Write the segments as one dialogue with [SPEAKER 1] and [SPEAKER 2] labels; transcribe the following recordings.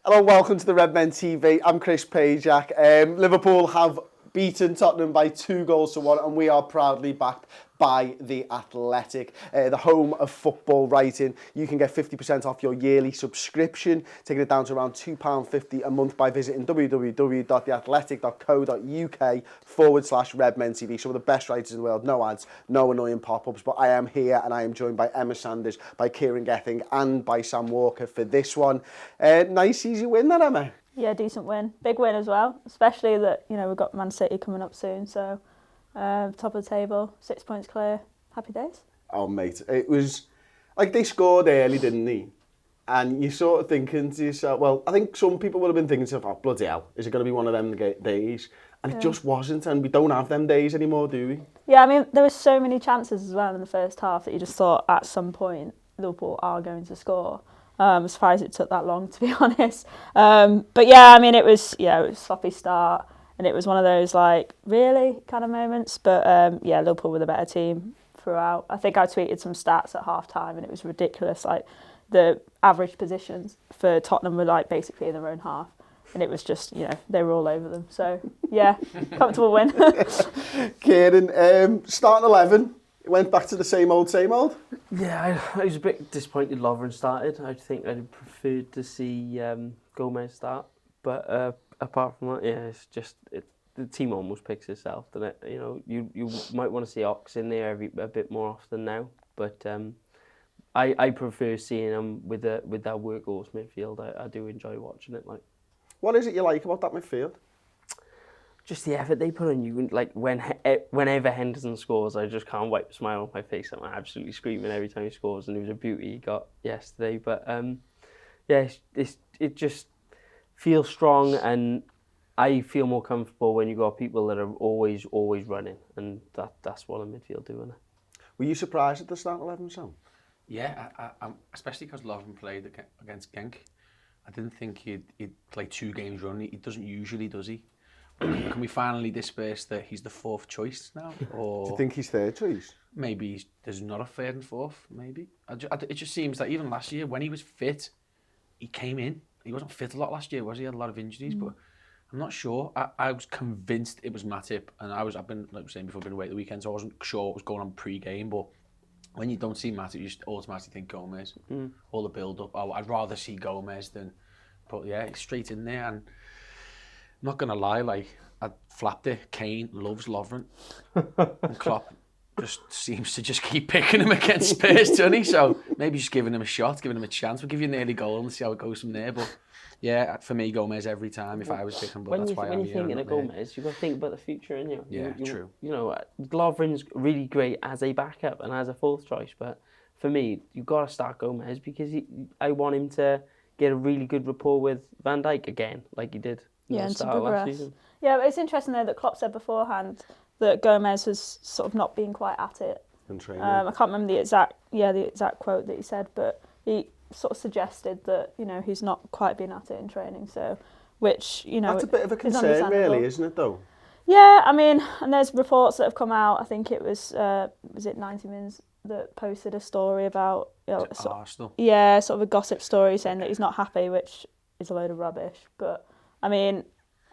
[SPEAKER 1] Hello, welcome to the Redmen TV. I'm Chris Pajak. Liverpool have beaten Tottenham by 2-1, and we are proudly backed by The Athletic, the home of football writing. You can get 50% off your yearly subscription, taking it down to around £2.50 a month by visiting www.theathletic.co.uk/Redmen TV. Some of the best writers in the world, no ads, no annoying pop-ups, but I am here and I am joined by Emma Sanders, by Kieran Gething and by Sam Walker for this one. Nice easy win that, Emma.
[SPEAKER 2] Yeah, decent win. Big win as well, especially that, we've got Man City coming up soon, so top of the table, 6 points clear. Happy days.
[SPEAKER 1] Oh, mate, it was like they scored early, didn't they? And you're sort of thinking to yourself, well, I think some people would have been thinking to themselves, oh, bloody hell, is it going to be one of them days? And it just wasn't, and we don't have them days anymore, do we?
[SPEAKER 2] Yeah, I mean, there were so many chances as well in the first half that you just thought at some point Liverpool are going to score. I'm surprised it took that long, to be honest. But yeah, I mean, it was a sloppy start, and it was one of those, really kind of moments. But yeah, Liverpool were the better team throughout. I think I tweeted some stats at half-time, and it was ridiculous. The average positions for Tottenham were, basically in their own half. And it was just, they were all over them. So, yeah, comfortable win.
[SPEAKER 1] Kieran, starting 11. It went back to the same old, same old?
[SPEAKER 3] Yeah, I was a bit disappointed Lovren started. I think I'd preferred to see Gomez start. But apart from that, yeah, it's just the team almost picks itself, doesn't it? You might want to see Ox in there a bit more often now. But I prefer seeing him with that workhorse midfield. I do enjoy watching it.
[SPEAKER 1] What is it you like about that midfield?
[SPEAKER 3] Just the effort they put on you. Whenever Henderson scores, I just can't wipe a smile off my face. I'm absolutely screaming every time he scores, and it was a beauty he got yesterday. But yeah, it just feels strong, and I feel more comfortable when you got people that are always running, and that's what a midfield do, isn't it?
[SPEAKER 1] Were you surprised at the start 11, Sam?
[SPEAKER 4] Yeah, I'm especially because Lovren played against Genk. I didn't think he'd play 2 games running. He doesn't usually, does he? Can we finally disperse that he's the 4th choice now? Or
[SPEAKER 1] do you think he's 3rd choice?
[SPEAKER 4] Maybe there's not a 3rd and 4th, maybe. It just seems that even last year, when he was fit, he came in. He wasn't fit a lot last year, was he? He had a lot of injuries, but I'm not sure. I was convinced it was Matip, and I've been, like I was saying before, I've been away at the weekend, so I wasn't sure what was going on pre-game, but when you don't see Matip, you just automatically think Gomez. All the build-up. Oh, I'd rather see Gomez than... But yeah, straight in there, and I'm not going to lie, I flapped it. Kane loves Lovren. And Klopp just seems to just keep picking him against Spurs, doesn't he? So maybe just giving him a shot, giving him a chance. We'll give you an early goal and see how it goes from there. But yeah, for me, Gomez every time if I was picking. But that's why I'm here.
[SPEAKER 3] When you're thinking of Gomez, you've got to think about the future, innit?
[SPEAKER 4] Yeah, true.
[SPEAKER 3] Lovren's really great as a backup and as a 4th choice, but for me, you've got to start Gomez because I want him to get a really good rapport with Van Dijk again, like he did at the start of last season. Yeah,
[SPEAKER 2] but it's interesting though that Klopp said beforehand that Gomez was sort of not being quite at it.
[SPEAKER 1] In training.
[SPEAKER 2] I can't remember the exact quote that he said, but he sort of suggested that he's not quite been at it in training. So, which
[SPEAKER 1] that's a bit of a concern, really, isn't it? Though.
[SPEAKER 2] Yeah, I mean, and there's reports that have come out. I think it was it 90 Mins that posted a story about
[SPEAKER 4] Arsenal.
[SPEAKER 2] Sort of a gossip story saying that he's not happy, which is a load of rubbish. But I mean,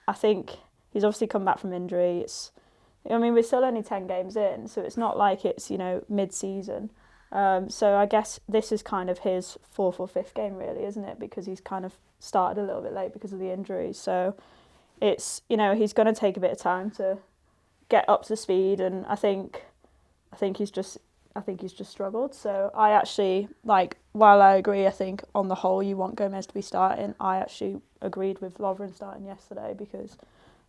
[SPEAKER 2] I think he's obviously come back from injury. We're still only 10 games in, so it's not like it's mid-season. So I guess this is kind of his 4th or 5th game, really, isn't it? Because he's kind of started a little bit late because of the injury. So it's he's going to take a bit of time to get up to speed, and I think he's just struggled. So I actually, while I agree, I think on the whole you want Gomez to be starting, I actually agreed with Lovren starting yesterday because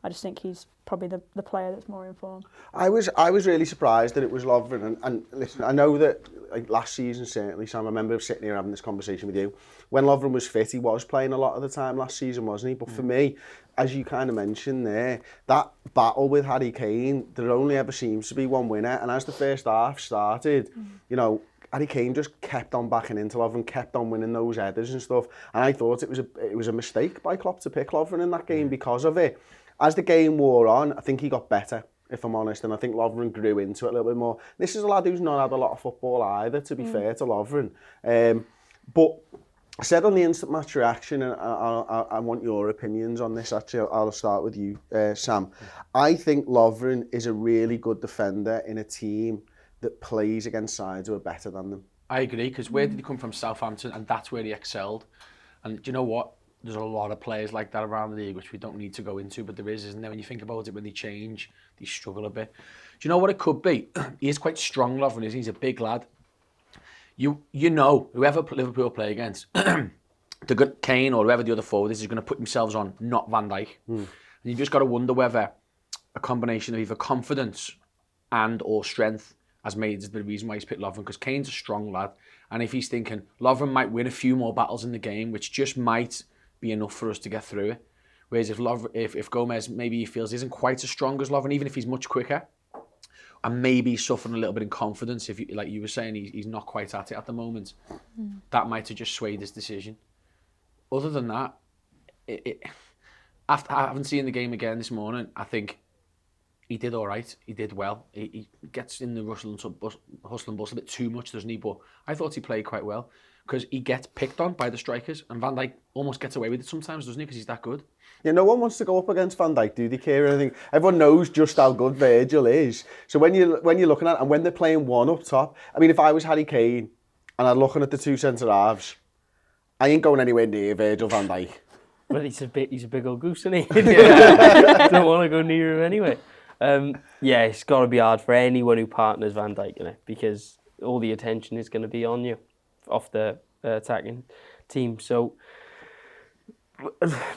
[SPEAKER 2] I just think he's probably the player that's more informed.
[SPEAKER 1] I was really surprised that it was Lovren, and listen, I know that last season certainly, Sam, I remember sitting here having this conversation with you. When Lovren was fit, he was playing a lot of the time last season, wasn't he? But for me, as you kind of mentioned there, that battle with Harry Kane, there only ever seems to be one winner, and as the first half started, Harry Kane just kept on backing into Lovren, kept on winning those headers and stuff, and I thought it was a mistake by Klopp to pick Lovren in that game because of it. As the game wore on, I think he got better, if I'm honest, and I think Lovren grew into it a little bit more. This is a lad who's not had a lot of football either, to be fair to Lovren. But I said on the instant match reaction, and I want your opinions on this. Actually, I'll start with you, Sam. I think Lovren is a really good defender in a team that plays against sides who are better than them.
[SPEAKER 4] I agree, because where did he come from? Southampton, and that's where he excelled. And do you know what? There's a lot of players like that around the league, which we don't need to go into, but there is, isn't there? When you think about it, when they change, they struggle a bit. Do you know what it could be? He is quite strong, Lovren, isn't he? He's a big lad. You know, whoever Liverpool play against, the good Kane or whoever the other forward is going to put themselves on, not Van Dijk. And you just got to wonder whether a combination of either confidence and or strength has made the reason why he's picked Lovren, because Kane's a strong lad, and if he's thinking Lovren might win a few more battles in the game, which just might be enough for us to get through it. Whereas if Gomez maybe he feels isn't quite as strong as Lovren, even if he's much quicker, and maybe he's suffering a little bit in confidence, if like you were saying, he's not quite at it at the moment, that might have just swayed his decision. Other than that, after I haven't seen the game again this morning, I think he did all right. He did well. He gets in the hustle and bustle a bit too much, doesn't he? But I thought he played quite well, because he gets picked on by the strikers, and Van Dijk almost gets away with it sometimes, doesn't he? Because he's that good.
[SPEAKER 1] Yeah, no one wants to go up against Van Dijk, do they, Kieran? I think everyone knows just how good Virgil is. So when you're looking at it, and when they're playing one up top, I mean, if I was Harry Kane and I'm looking at the two centre halves, I ain't going anywhere near Virgil van Dijk.
[SPEAKER 3] Well, he's a big old goose, isn't he? Don't want to go near him anyway. Yeah, it's got to be hard for anyone who partners Van Dijk in it, because all the attention is going to be on you off the attacking team. So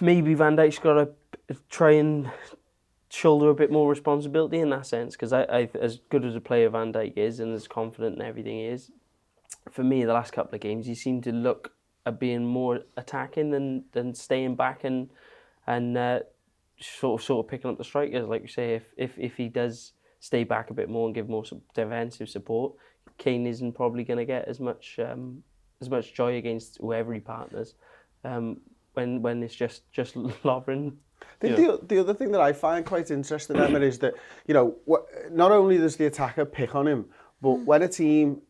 [SPEAKER 3] maybe Van Dijk's got to try and shoulder a bit more responsibility in that sense, because I as good as a player Van Dijk is and as confident in everything he is, for me the last couple of games he seemed to look at being more attacking than staying back and sort of picking up the strikers, like you say. If he does stay back a bit more and give more defensive support, Kane isn't probably going to get as much joy against whoever he partners. When it's just Lovren.
[SPEAKER 1] I think the other thing that I find quite interesting, Emma, is that, you know, not only does the attacker pick on him, but when a team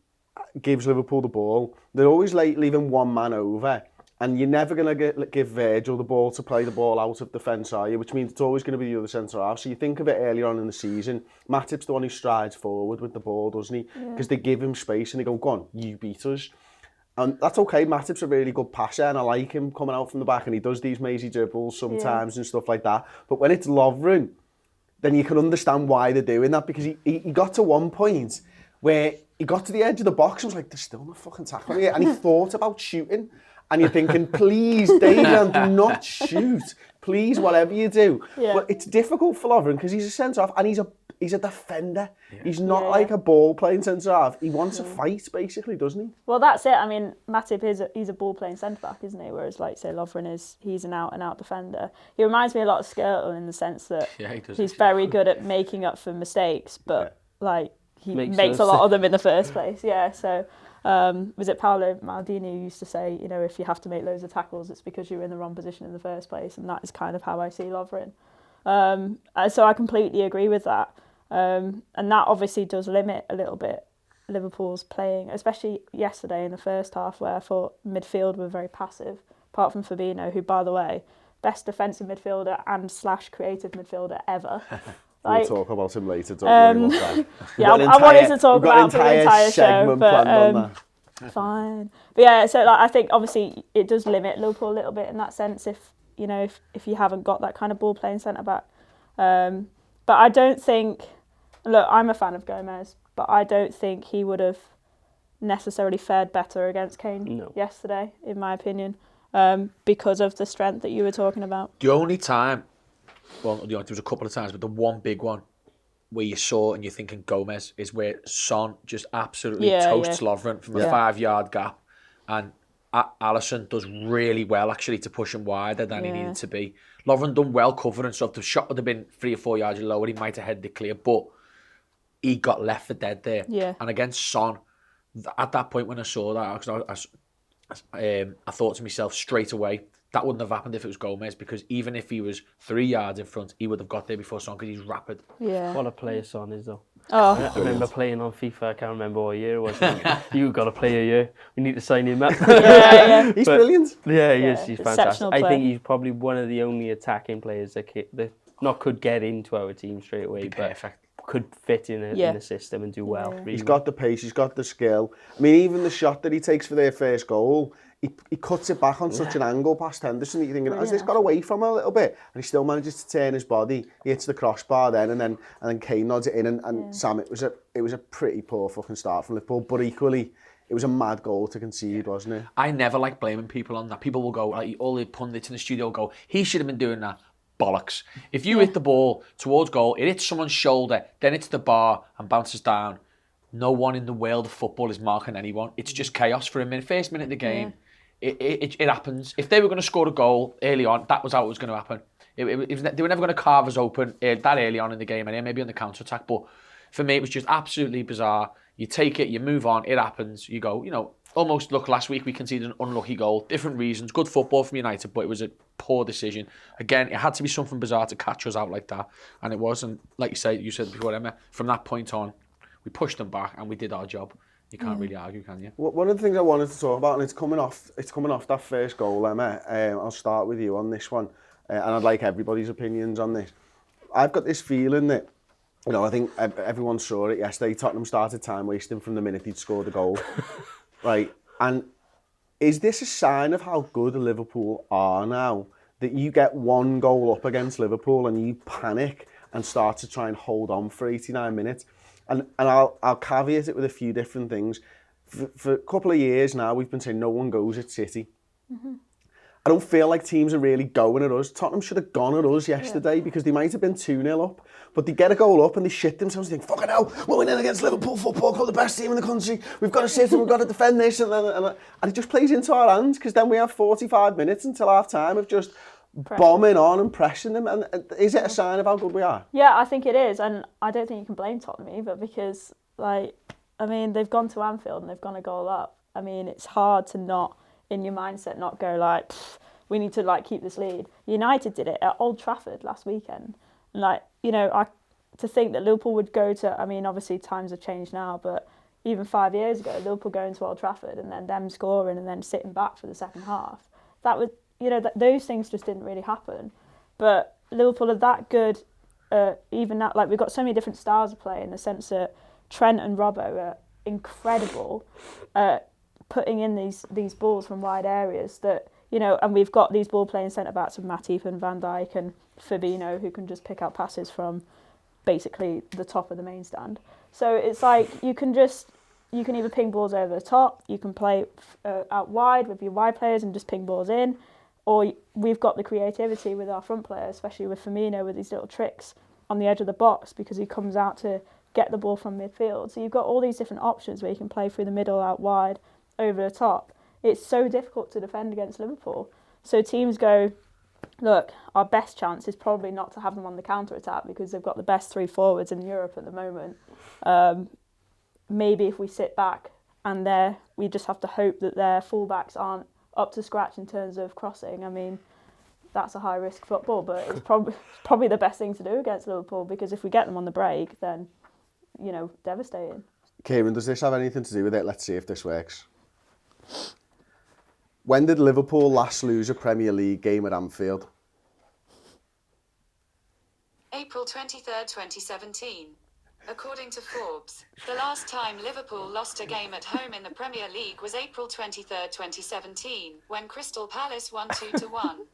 [SPEAKER 1] gives Liverpool the ball, they're always leaving one man over, and you're never going to give Virgil the ball to play the ball out of defence, are you? Which means it's always going to be the other centre half. So you think of it earlier on in the season, Matip's the one who strides forward with the ball, doesn't he? Because they give him space and they go on, you beat us. And that's okay, Matip's a really good passer, and I like him coming out from the back, and he does these mazy dribbles sometimes and stuff like that. But when it's Lovren, then you can understand why they're doing that, because he got to one point where he got to the edge of the box and was like, there's still no fucking tackle here. And he thought about shooting. And you're thinking, please, Davian, do not shoot. Please, whatever you do. Yeah. But it's difficult for Lovren because he's a centre-half and he's a defender. Yeah. He's not like a ball-playing centre-half. He wants to fight, basically, doesn't he?
[SPEAKER 2] Well, that's it. I mean, Matip he's a ball-playing centre-back, isn't he? Whereas, like, say, Lovren he's an out-and-out defender. He reminds me a lot of Skirtle in the sense that he's very good at making up for mistakes, but, like, he makes a lot of them in the first place. Yeah, so... was it Paolo Maldini who used to say, you know, if you have to make loads of tackles, it's because you were in the wrong position in the first place, and that is kind of how I see Lovren. So I completely agree with that. And that obviously does limit a little bit Liverpool's playing, especially yesterday in the first half, where I thought midfield were very passive, apart from Fabinho, who, by the way, best defensive midfielder and / creative midfielder ever.
[SPEAKER 1] We'll talk about him later, don't worry.
[SPEAKER 2] Yeah, I wanted to talk about for the entire show, but fine. But yeah, so like, I think obviously it does limit Liverpool a little bit in that sense if you haven't got that kind of ball playing centre back. But I don't think. Look, I'm a fan of Gomez, but I don't think he would have necessarily fared better against Kane yesterday, in my opinion, because of the strength that you were talking about.
[SPEAKER 4] The only time. Well, there was a couple of times, but the one big one where you saw and you're thinking Gomez is where Son just absolutely toasts Lovren from a 5-yard gap, and Alisson does really well actually to push him wider than he needed to be. Lovren done well covering, so if the shot would have been 3 or 4 yards lower, he might have headed it clear, but he got left for dead there. Yeah. And against Son, at that point when I saw that, I thought to myself straight away, that wouldn't have happened if it was Gomez, because even if he was 3 yards in front, he would have got there before Son, because he's rapid.
[SPEAKER 2] Yeah.
[SPEAKER 3] What a player Son is, though.
[SPEAKER 2] Oh,
[SPEAKER 3] I remember playing on FIFA. I can't remember what year it was. You got to play a year. We need to sign him up.
[SPEAKER 2] yeah.
[SPEAKER 1] He's brilliant.
[SPEAKER 3] Yeah, he
[SPEAKER 2] Yeah,
[SPEAKER 3] is. He's
[SPEAKER 2] exceptional
[SPEAKER 3] fantastic. I think
[SPEAKER 2] player.
[SPEAKER 3] he's probably one of the only attacking players that could get into our team straight away, but
[SPEAKER 4] Perfect.
[SPEAKER 3] could fit in the system and do well.
[SPEAKER 2] Yeah.
[SPEAKER 3] Really
[SPEAKER 1] He's got the pace, he's got the skill. I mean, even the shot that he takes for their first goal, he cuts it back on such an angle past Henderson that you're thinking, has this got away from him a little bit? And he still manages to turn his body. He hits the crossbar then, and then Kane nods it in. And Sam, it was a pretty poor fucking start from Liverpool, but equally, it was a mad goal to concede, wasn't it?
[SPEAKER 4] I never like blaming people on that. People will go, like, all the pundits in the studio will go, he should have been doing that. Bollocks. If you hit the ball towards goal, it hits someone's shoulder, then it's the bar and bounces down. No one in the world of football is marking anyone. It's just chaos for a minute. First minute of the game, it happens. If they were going to score a goal early on, that was how it was going to happen. They were never going to carve us open that early on in the game, and maybe on the counter attack. But for me, it was just absolutely bizarre. You take it, you move on, it happens. You go, almost look, last week we conceded an unlucky goal. Different reasons. Good football from United, but it was a poor decision. Again, it had to be something bizarre to catch us out like that. And it was. And like you said before, Emma, from that point on, we pushed them back and we did our job. You can't really argue, can you?
[SPEAKER 1] One of the things I wanted to talk about, and it's coming off that first goal, Emma. I'll start with you on this one. And I'd like everybody's opinions on this. I've got this feeling that, I think everyone saw it yesterday. Tottenham started time wasting from the minute he'd scored the goal. Right, and is this a sign of how good Liverpool are now? That you get one goal up against Liverpool and you panic and start to try and hold on for 89 minutes? And I'll caveat it with a few different things. For a couple of years now, we've been saying no one goes at City. Mm-hmm. I don't feel like teams are really going at us. Tottenham should have gone at us yesterday because they might have been 2-0 up. But they get a goal up and they shit themselves and think, fucking hell, we're winning against Liverpool Football Club, the best team in the country. We've got to sit and we've got to defend this. And it just plays into our hands because then we have 45 minutes until half time of just bombing on and pressing them. And is it a sign of how good we are?
[SPEAKER 2] Yeah, I think it is. And I don't think you can blame Tottenham either because, they've gone to Anfield and they've gone a goal up. I mean, it's hard to not, in your mindset, not go we need to keep this lead. United did it at Old Trafford last weekend. And to think that Liverpool would go to, obviously times have changed now, but even 5 years ago, Liverpool going to Old Trafford and then them scoring and then sitting back for the second half. That was, those things just didn't really happen. But Liverpool are that good, even that, we've got so many different styles of play in the sense that Trent and Robbo are incredible at putting in these balls from wide areas that, and we've got these ball playing centre backs of Matip and Van Dijk and Fabinho who can just pick out passes from basically the top of the main stand. So it's you can either ping balls over the top, you can play out wide with your wide players and just ping balls in, or we've got the creativity with our front players, especially with Firmino with these little tricks on the edge of the box because he comes out to get the ball from midfield. So you've got all these different options where you can play through the middle, out wide, over the top. It's so difficult to defend against Liverpool. So teams go, look, our best chance is probably not to have them on the counter-attack because they've got the best three forwards in Europe at the moment. Maybe if we sit back and we just have to hope that their fullbacks aren't up to scratch in terms of crossing. I mean, that's a high-risk football, but it's probably the best thing to do against Liverpool because if we get them on the break, then, devastating.
[SPEAKER 1] Kieran, does this have anything to do with it? Let's see if this works. When did Liverpool last lose a Premier League game at Anfield?
[SPEAKER 5] April 23rd, 2017. According to Forbes, the last time Liverpool lost a game at home in the Premier League was April 23rd, 2017, when Crystal Palace won 2-1.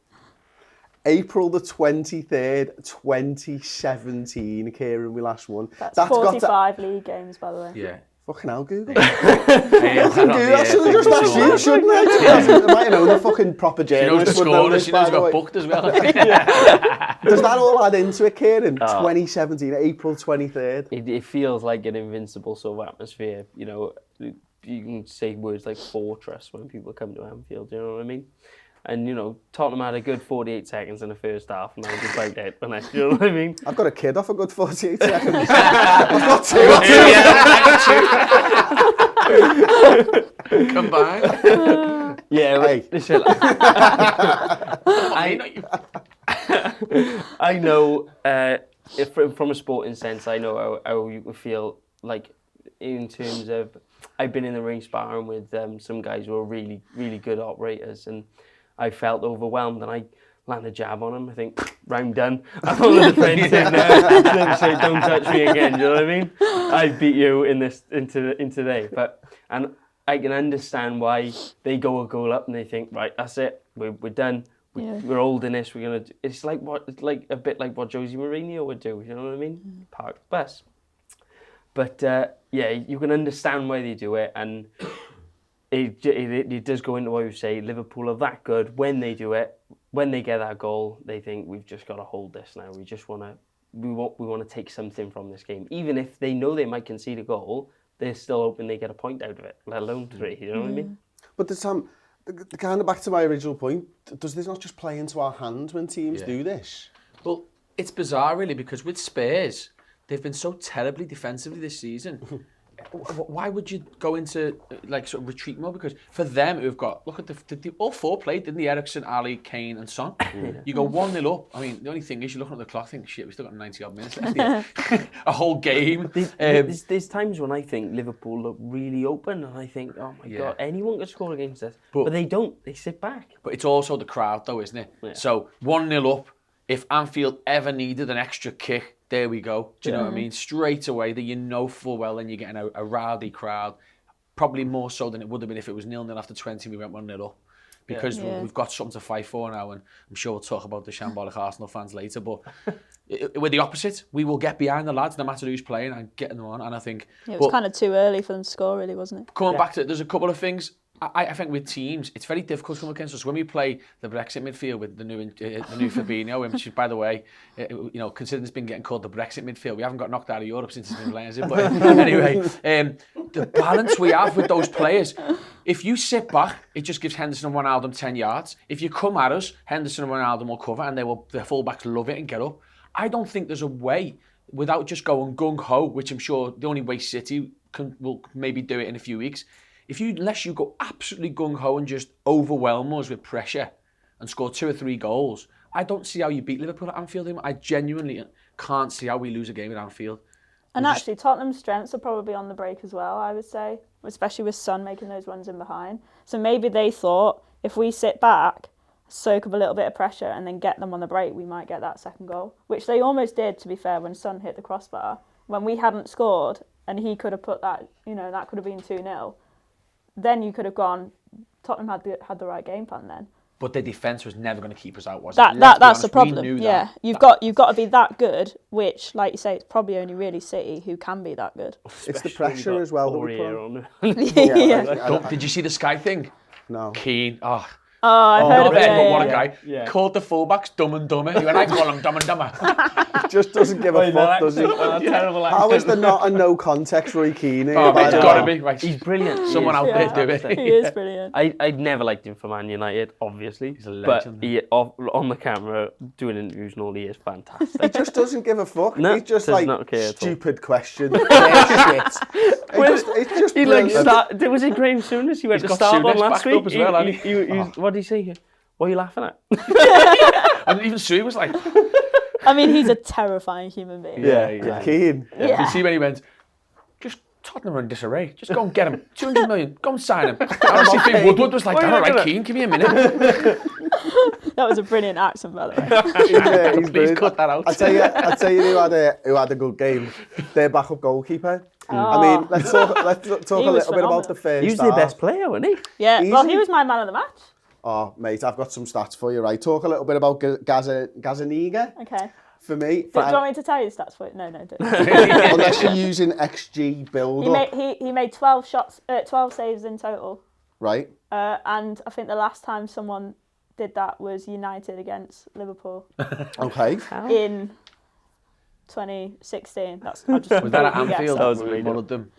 [SPEAKER 1] April the 23rd, 2017, Kieran, we last won.
[SPEAKER 2] That's 45 league games, by the way.
[SPEAKER 4] Yeah.
[SPEAKER 1] Fucking hell, Google. I should have just asked you, shouldn't I? I might know the fucking proper journalist.
[SPEAKER 4] She knows the score, she knows you got booked as well.
[SPEAKER 1] Does that all add into it, Kieran? 2017, April 23rd.
[SPEAKER 3] It feels like an invincible sort of atmosphere. You can say words like fortress when people come to Anfield, you know what I mean? And, Tottenham had a good 48 seconds in the first half, and I was about it, you know what I mean?
[SPEAKER 1] I've got a kid off a good 48 seconds. I've got two.
[SPEAKER 4] Combined.
[SPEAKER 3] Yeah,
[SPEAKER 1] hey.
[SPEAKER 4] I know you.
[SPEAKER 3] I know, if from a sporting sense, I know how you would feel like in terms of, I've been in the ring sparring with some guys who are really, really good operators, and I felt overwhelmed, and I land a jab on him. I think, round done. I'm on the defensive now. Say, don't touch me again. Do you know what I mean? I beat you in today. And I can understand why they go a goal up and they think, right, that's it. We're done. We're holding this. We're gonna. It's like a bit like what Jose Mourinho would do. You know what I mean? Park the bus. But you can understand why they do it, and it does go into what you say. Liverpool are that good when they do it. When they get that goal, they think we've just got to hold this now. We just want to take something from this game, even if they know they might concede a goal. They're still hoping they get a point out of it, let alone 3. You know what I mean?
[SPEAKER 1] But the kind of back to my original point, does this not just play into our hands when teams do this?
[SPEAKER 4] Well, it's bizarre, really, because with Spurs, they've been so terribly defensively this season. Why would you go into sort of retreat mode? Because for them, who've got, look at the all 4 played, didn't they? Eriksen, Ali, Kane, and Son. You go 1-0 up. I mean, the only thing is, you're looking at the clock, think, shit, we've still got 90 odd minutes left here. A whole game.
[SPEAKER 3] There's times when I think Liverpool look really open, and I think, oh my God, anyone could score against us. But they don't. They sit back.
[SPEAKER 4] But it's also the crowd, though, isn't it? Yeah. So 1-0 up. If Anfield ever needed an extra kick, there we go. Do you know what I mean? Straight away, that you know full well, then you're getting a rowdy crowd. Probably more so than it would have been if it was 0-0 after 20 and we went 1-0 up. Because we've got something to fight for now, and I'm sure we'll talk about the shambolic Arsenal fans later. But we're the opposite. We will get behind the lads, no matter who's playing, and getting them on. And I think
[SPEAKER 2] it was kind of too early for them to score, really, wasn't it?
[SPEAKER 4] Coming back to it, there's a couple of things. I think with teams, it's very difficult to come against us. When we play the Brexit midfield with the new Fabinho, which is, by the way, considering it's been getting called the Brexit midfield, we haven't got knocked out of Europe since it's been playing, but anyway, the balance we have with those players, if you sit back, it just gives Henderson and Wijnaldum 10 yards. If you come at us, Henderson and Wijnaldum will cover, and the fullbacks love it and get up. I don't think there's a way, without just going gung-ho, which I'm sure the only way City will maybe do it in a few weeks, unless you go absolutely gung-ho and just overwhelm us with pressure and score 2 or 3 goals, I don't see how you beat Liverpool at Anfield. I genuinely can't see how we lose a game at Anfield.
[SPEAKER 2] And actually, Tottenham's strengths are probably on the break as well, I would say, especially with Son making those runs in behind. So maybe they thought, if we sit back, soak up a little bit of pressure and then get them on the break, we might get that second goal, which they almost did, to be fair, when Son hit the crossbar. When we hadn't scored and he could have put that, that could have been 2-0. Then you could have gone, Tottenham had the right game plan then.
[SPEAKER 4] But their defence was never going to keep us out, was it?
[SPEAKER 2] That's the problem. Yeah, you've got to be that good, which, like you say, it's probably only really City who can be that good.
[SPEAKER 1] It's the pressure as well that we put on.
[SPEAKER 4] Did you see the Sky thing?
[SPEAKER 1] No.
[SPEAKER 4] Keane.
[SPEAKER 2] I've heard of it.
[SPEAKER 4] But what a guy. Yeah. Called the fullbacks dumb and dumber. He went, I call him dumb and dumber.
[SPEAKER 1] Just doesn't give a fuck, does he?
[SPEAKER 3] Terrible
[SPEAKER 1] How is there not a no context Roy Keane?
[SPEAKER 4] It's got to be. Right.
[SPEAKER 3] He's brilliant.
[SPEAKER 4] Someone out there do it.
[SPEAKER 2] He is brilliant.
[SPEAKER 3] I'd never liked him for Man United, obviously.
[SPEAKER 4] He's a legend.
[SPEAKER 3] But on the camera, doing interviews and all, he is fantastic.
[SPEAKER 1] He just doesn't give a fuck.
[SPEAKER 3] No,
[SPEAKER 1] he's just
[SPEAKER 3] like, not care
[SPEAKER 1] stupid question. Shit. It's just brilliant.
[SPEAKER 3] Was it Graham Souness? He went to start on last week. What did he say? What are you laughing at?
[SPEAKER 4] And even Sue was like...
[SPEAKER 2] I mean, he's a terrifying human being.
[SPEAKER 1] Yeah. Keane.
[SPEAKER 4] Yeah. You see when he went, just Tottenham are in disarray. Just go and get him. 200 million. Go and sign him. I honestly think Woodward was like, all right, Keane, give me a minute.
[SPEAKER 2] That was a brilliant accent, by the way.
[SPEAKER 1] He's
[SPEAKER 4] Please cut that out.
[SPEAKER 1] I tell you who had a good game. Their backup goalkeeper. I mean, let's talk a little bit about the first.
[SPEAKER 3] He was their best player, wasn't he?
[SPEAKER 2] Yeah. Well, he was my man of the match.
[SPEAKER 1] Oh, mate, I've got some stats for you, right? Talk a little bit about Gazaniga.
[SPEAKER 2] Okay.
[SPEAKER 1] For me...
[SPEAKER 2] Do you want me to tell you the stats for you? No, don't.
[SPEAKER 1] Unless you're using XG build-up.
[SPEAKER 2] He made 12 shots, 12 saves in total.
[SPEAKER 1] Right.
[SPEAKER 2] And I think the last time someone did that was United against Liverpool.
[SPEAKER 1] Okay.
[SPEAKER 2] In 2016.
[SPEAKER 4] Was that at Anfield?
[SPEAKER 3] That was amazing.
[SPEAKER 4] One of them.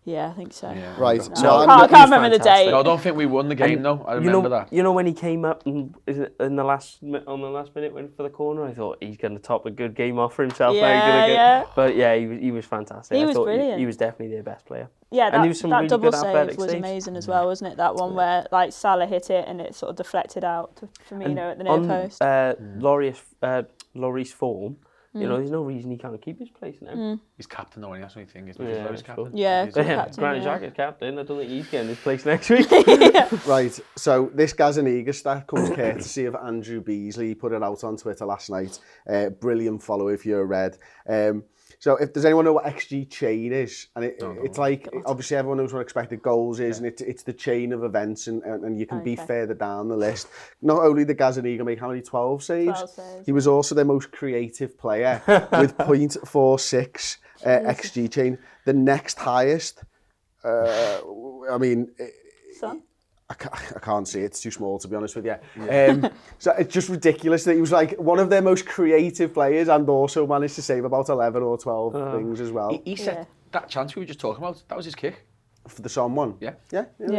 [SPEAKER 2] Yeah, I think so.
[SPEAKER 4] Yeah.
[SPEAKER 1] Right.
[SPEAKER 2] No,
[SPEAKER 1] So
[SPEAKER 2] I can't remember the date.
[SPEAKER 4] No, I don't think we won the game though. I remember that.
[SPEAKER 3] You know when he came up and on the last minute went for the corner, I thought he's going to top a good game off for himself.
[SPEAKER 2] Yeah.
[SPEAKER 3] But yeah, he was fantastic.
[SPEAKER 2] He
[SPEAKER 3] I
[SPEAKER 2] was
[SPEAKER 3] thought
[SPEAKER 2] brilliant.
[SPEAKER 3] He was definitely their best player.
[SPEAKER 2] Yeah,
[SPEAKER 3] And there was some
[SPEAKER 2] that
[SPEAKER 3] really
[SPEAKER 2] double
[SPEAKER 3] good
[SPEAKER 2] save
[SPEAKER 3] athletic
[SPEAKER 2] was
[SPEAKER 3] saves.
[SPEAKER 2] amazing as well, wasn't it? That one where like Salah hit it and it sort of deflected out to Firmino at the near post.
[SPEAKER 3] Laurie's form, you know, there's no reason he can't keep his place now.
[SPEAKER 4] He's captain though, and that's the only thing. Isn't he?
[SPEAKER 3] Yeah,
[SPEAKER 4] He's captain.
[SPEAKER 2] Yeah,
[SPEAKER 4] He's-
[SPEAKER 2] captain,
[SPEAKER 3] Granit
[SPEAKER 2] yeah.
[SPEAKER 3] Xhaka's captain. I don't think he's getting his place next week.
[SPEAKER 1] Right, so this Gazaniga stat comes courtesy of Andrew Beasley. He put it out on Twitter last night. Brilliant follow if you're a Red. So if there's anyone know what XG chain is, and it's like, obviously everyone knows what expected goals is, and it's the chain of events, and you can be further down the list. Not only did Gazaniga make how many 12 saves,
[SPEAKER 2] 12 saves,
[SPEAKER 1] he was also their most creative player with 0.46 XG chain. The next highest, I mean...
[SPEAKER 2] Son?
[SPEAKER 1] I can't see it. It's too small, to be honest with you. So it's just ridiculous that he was like one of their most creative players and also managed to save about 11 or 12 things as well.
[SPEAKER 4] He said that chance we were just talking about, that was his kick.
[SPEAKER 1] For the Son one.
[SPEAKER 4] Yeah.
[SPEAKER 2] Yeah.
[SPEAKER 1] It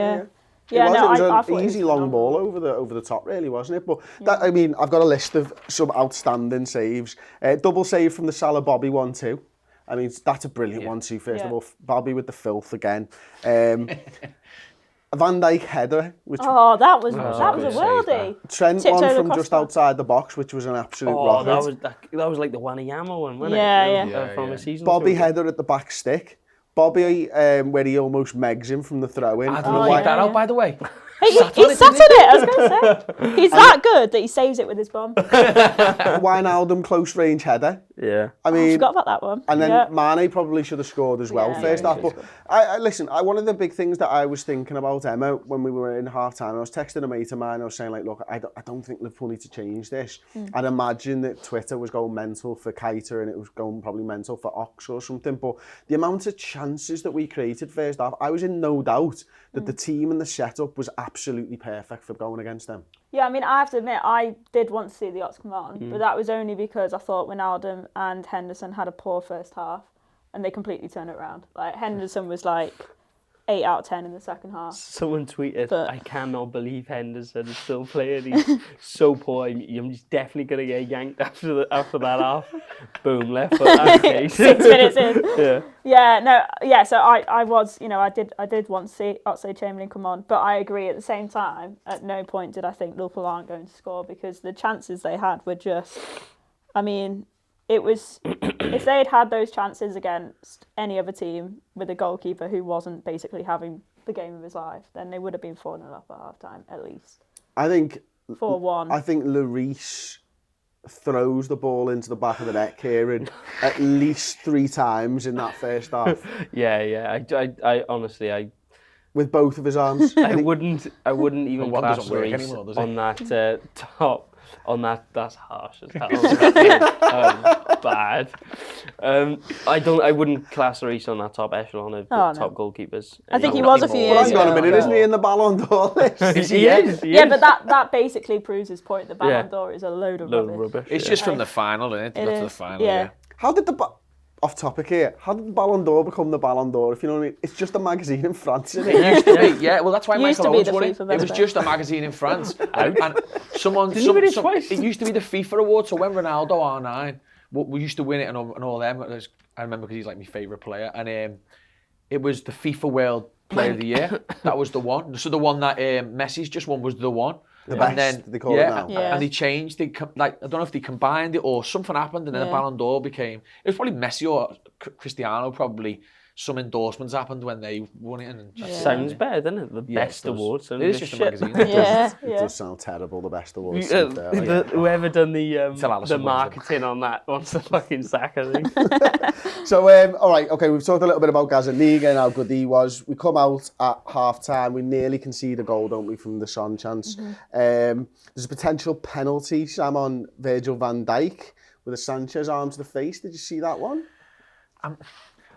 [SPEAKER 2] Yeah,
[SPEAKER 1] was,
[SPEAKER 2] no,
[SPEAKER 1] it was
[SPEAKER 2] I
[SPEAKER 1] an
[SPEAKER 2] thought it
[SPEAKER 1] easy
[SPEAKER 2] was
[SPEAKER 1] long
[SPEAKER 2] phenomenal.
[SPEAKER 1] ball over the top, really, wasn't it? But that, I mean, I've got a list of some outstanding saves. Double save from the Salah Bobby 1-2. I mean, that's a brilliant 1-2, first of all. Bobby with the filth again. A Van Dijk header, which
[SPEAKER 2] Oh, that was a
[SPEAKER 4] good save,
[SPEAKER 2] worldie.
[SPEAKER 1] Trent
[SPEAKER 2] Tipped
[SPEAKER 1] one
[SPEAKER 2] over
[SPEAKER 1] from
[SPEAKER 2] Costa.
[SPEAKER 1] just outside the box, which was an absolute
[SPEAKER 3] Oh,
[SPEAKER 1] rocket.
[SPEAKER 3] that was like the Wanyama one, wasn't
[SPEAKER 2] Yeah,
[SPEAKER 3] it?
[SPEAKER 2] yeah.
[SPEAKER 3] From a season.
[SPEAKER 1] Bobby header at the back stick. Bobby, where he almost megs him from the throw-in.
[SPEAKER 4] I don't know why that out, by the way.
[SPEAKER 2] He sat on it, I was going to say. He's that good that he saves it with his bum.
[SPEAKER 1] Wijnaldum close range header.
[SPEAKER 3] Yeah.
[SPEAKER 1] I
[SPEAKER 2] I
[SPEAKER 1] mean,
[SPEAKER 2] forgot about that one.
[SPEAKER 1] and then
[SPEAKER 2] Yeah.
[SPEAKER 1] Mane probably should have scored as well
[SPEAKER 2] Yeah,
[SPEAKER 1] first
[SPEAKER 2] yeah,
[SPEAKER 1] half.
[SPEAKER 2] he
[SPEAKER 1] But
[SPEAKER 2] should have
[SPEAKER 1] listen, one of the big things that I was thinking about, Emma, when we were in half time, I was texting a mate of mine. I was saying, like, look, I don't think Liverpool need to change this. I'd imagine that Twitter was going mental for Keita and it was going probably mental for Ox or something. But the amount of chances that we created first half, I was in no doubt that the team and the setup was absolutely perfect for going against them.
[SPEAKER 2] Yeah, I mean, I have to admit, I did want to see the Ox come on, but that was only because I thought Wijnaldum and Henderson had a poor first half, and they completely turned it around. Like, Henderson was like 8 out of 10 in the second half.
[SPEAKER 3] Someone tweeted,
[SPEAKER 2] But-
[SPEAKER 3] I cannot believe Henderson is still playing. He's so poor. He's definitely going to get yanked after that half. Boom, left foot. Okay.
[SPEAKER 2] 6 minutes in.
[SPEAKER 3] Yeah.
[SPEAKER 2] Yeah, no, yeah, so I was, you know, I did want to see Oxlade-Chamberlain come on, but I agree at the same time, at no point did I think Liverpool aren't going to score because the chances they had were just, I mean, it was, if they'd had those chances against any other team with a goalkeeper who wasn't basically having the game of his life, then they would have been 4-0 up at half time, at least.
[SPEAKER 1] I think
[SPEAKER 2] 4-1.
[SPEAKER 1] Lloris throws the ball into the back of the net, Kieran, at least 3 times in that first half
[SPEAKER 3] Yeah. I honestly,
[SPEAKER 1] with both of his arms.
[SPEAKER 3] I wouldn't even
[SPEAKER 4] one
[SPEAKER 3] class
[SPEAKER 4] doesn't work
[SPEAKER 3] Lloris
[SPEAKER 4] anymore, does it?
[SPEAKER 3] on that top. On that, that's harsh as hell. Bad. I wouldn't class Lloris on that top echelon of
[SPEAKER 2] Oh, no.
[SPEAKER 3] top goalkeepers.
[SPEAKER 2] I think he
[SPEAKER 3] anymore.
[SPEAKER 2] was a few
[SPEAKER 1] Well,
[SPEAKER 2] years
[SPEAKER 1] hang on a
[SPEAKER 2] ago.
[SPEAKER 1] minute, isn't he in the Ballon d'Or list?
[SPEAKER 3] He is.
[SPEAKER 2] Yeah, but that basically proves his point. The Ballon
[SPEAKER 3] Yeah.
[SPEAKER 2] d'Or is a load of
[SPEAKER 3] Load of
[SPEAKER 2] rubbish.
[SPEAKER 3] rubbish.
[SPEAKER 4] It's
[SPEAKER 3] yeah.
[SPEAKER 4] just from the final, isn't it?
[SPEAKER 2] It
[SPEAKER 4] Got to the
[SPEAKER 2] is,
[SPEAKER 4] final,
[SPEAKER 2] yeah.
[SPEAKER 1] How did off topic here, how did the Ballon d'Or become the Ballon d'Or, if you know what I mean? It's just a magazine in France, isn't it?
[SPEAKER 4] It used to be, yeah. Well, that's why
[SPEAKER 2] Used
[SPEAKER 4] Michael
[SPEAKER 2] to be
[SPEAKER 4] Owens
[SPEAKER 2] the
[SPEAKER 4] won it.
[SPEAKER 2] FIFA
[SPEAKER 4] It
[SPEAKER 2] best
[SPEAKER 4] was
[SPEAKER 2] player.
[SPEAKER 4] just a magazine in France. and someone,
[SPEAKER 3] Didn't he win it twice?
[SPEAKER 4] it used to be the FIFA award. So when Ronaldo R9, we used to win it and all them. I remember because he's like my favourite player, and it was the FIFA World Player of the Year. That was the one. So the one that Messi's just won was the one.
[SPEAKER 1] The
[SPEAKER 4] And
[SPEAKER 1] best, they call it now.
[SPEAKER 2] Yeah.
[SPEAKER 4] And they changed. I don't know if they combined it or something happened, and then the
[SPEAKER 2] Yeah.
[SPEAKER 4] Ballon d'Or became. It was probably Messi or Cristiano. Probably some endorsements happened when they won it. And just,
[SPEAKER 3] Sounds better, doesn't it? The
[SPEAKER 4] Yeah, it
[SPEAKER 3] best
[SPEAKER 4] does.
[SPEAKER 3] award. Sounds
[SPEAKER 4] It is
[SPEAKER 3] like
[SPEAKER 4] just a
[SPEAKER 3] shit.
[SPEAKER 4] magazine.
[SPEAKER 2] Yeah,
[SPEAKER 1] It
[SPEAKER 2] yeah.
[SPEAKER 1] does sound terrible, the best awards. to be fair, like.
[SPEAKER 3] Whoever done the
[SPEAKER 4] Tell Alison
[SPEAKER 3] the
[SPEAKER 4] wins it.
[SPEAKER 3] marketing on that wants to fucking sack, I think.
[SPEAKER 1] So, all right, okay, we've talked a little bit about Gazaniga and how good he was. We come out at half-time, we nearly concede a goal, don't we, from the Son chance. There's a potential penalty, Sam, on Virgil van Dijk with a Sanchez arm to the face. Did you see that one?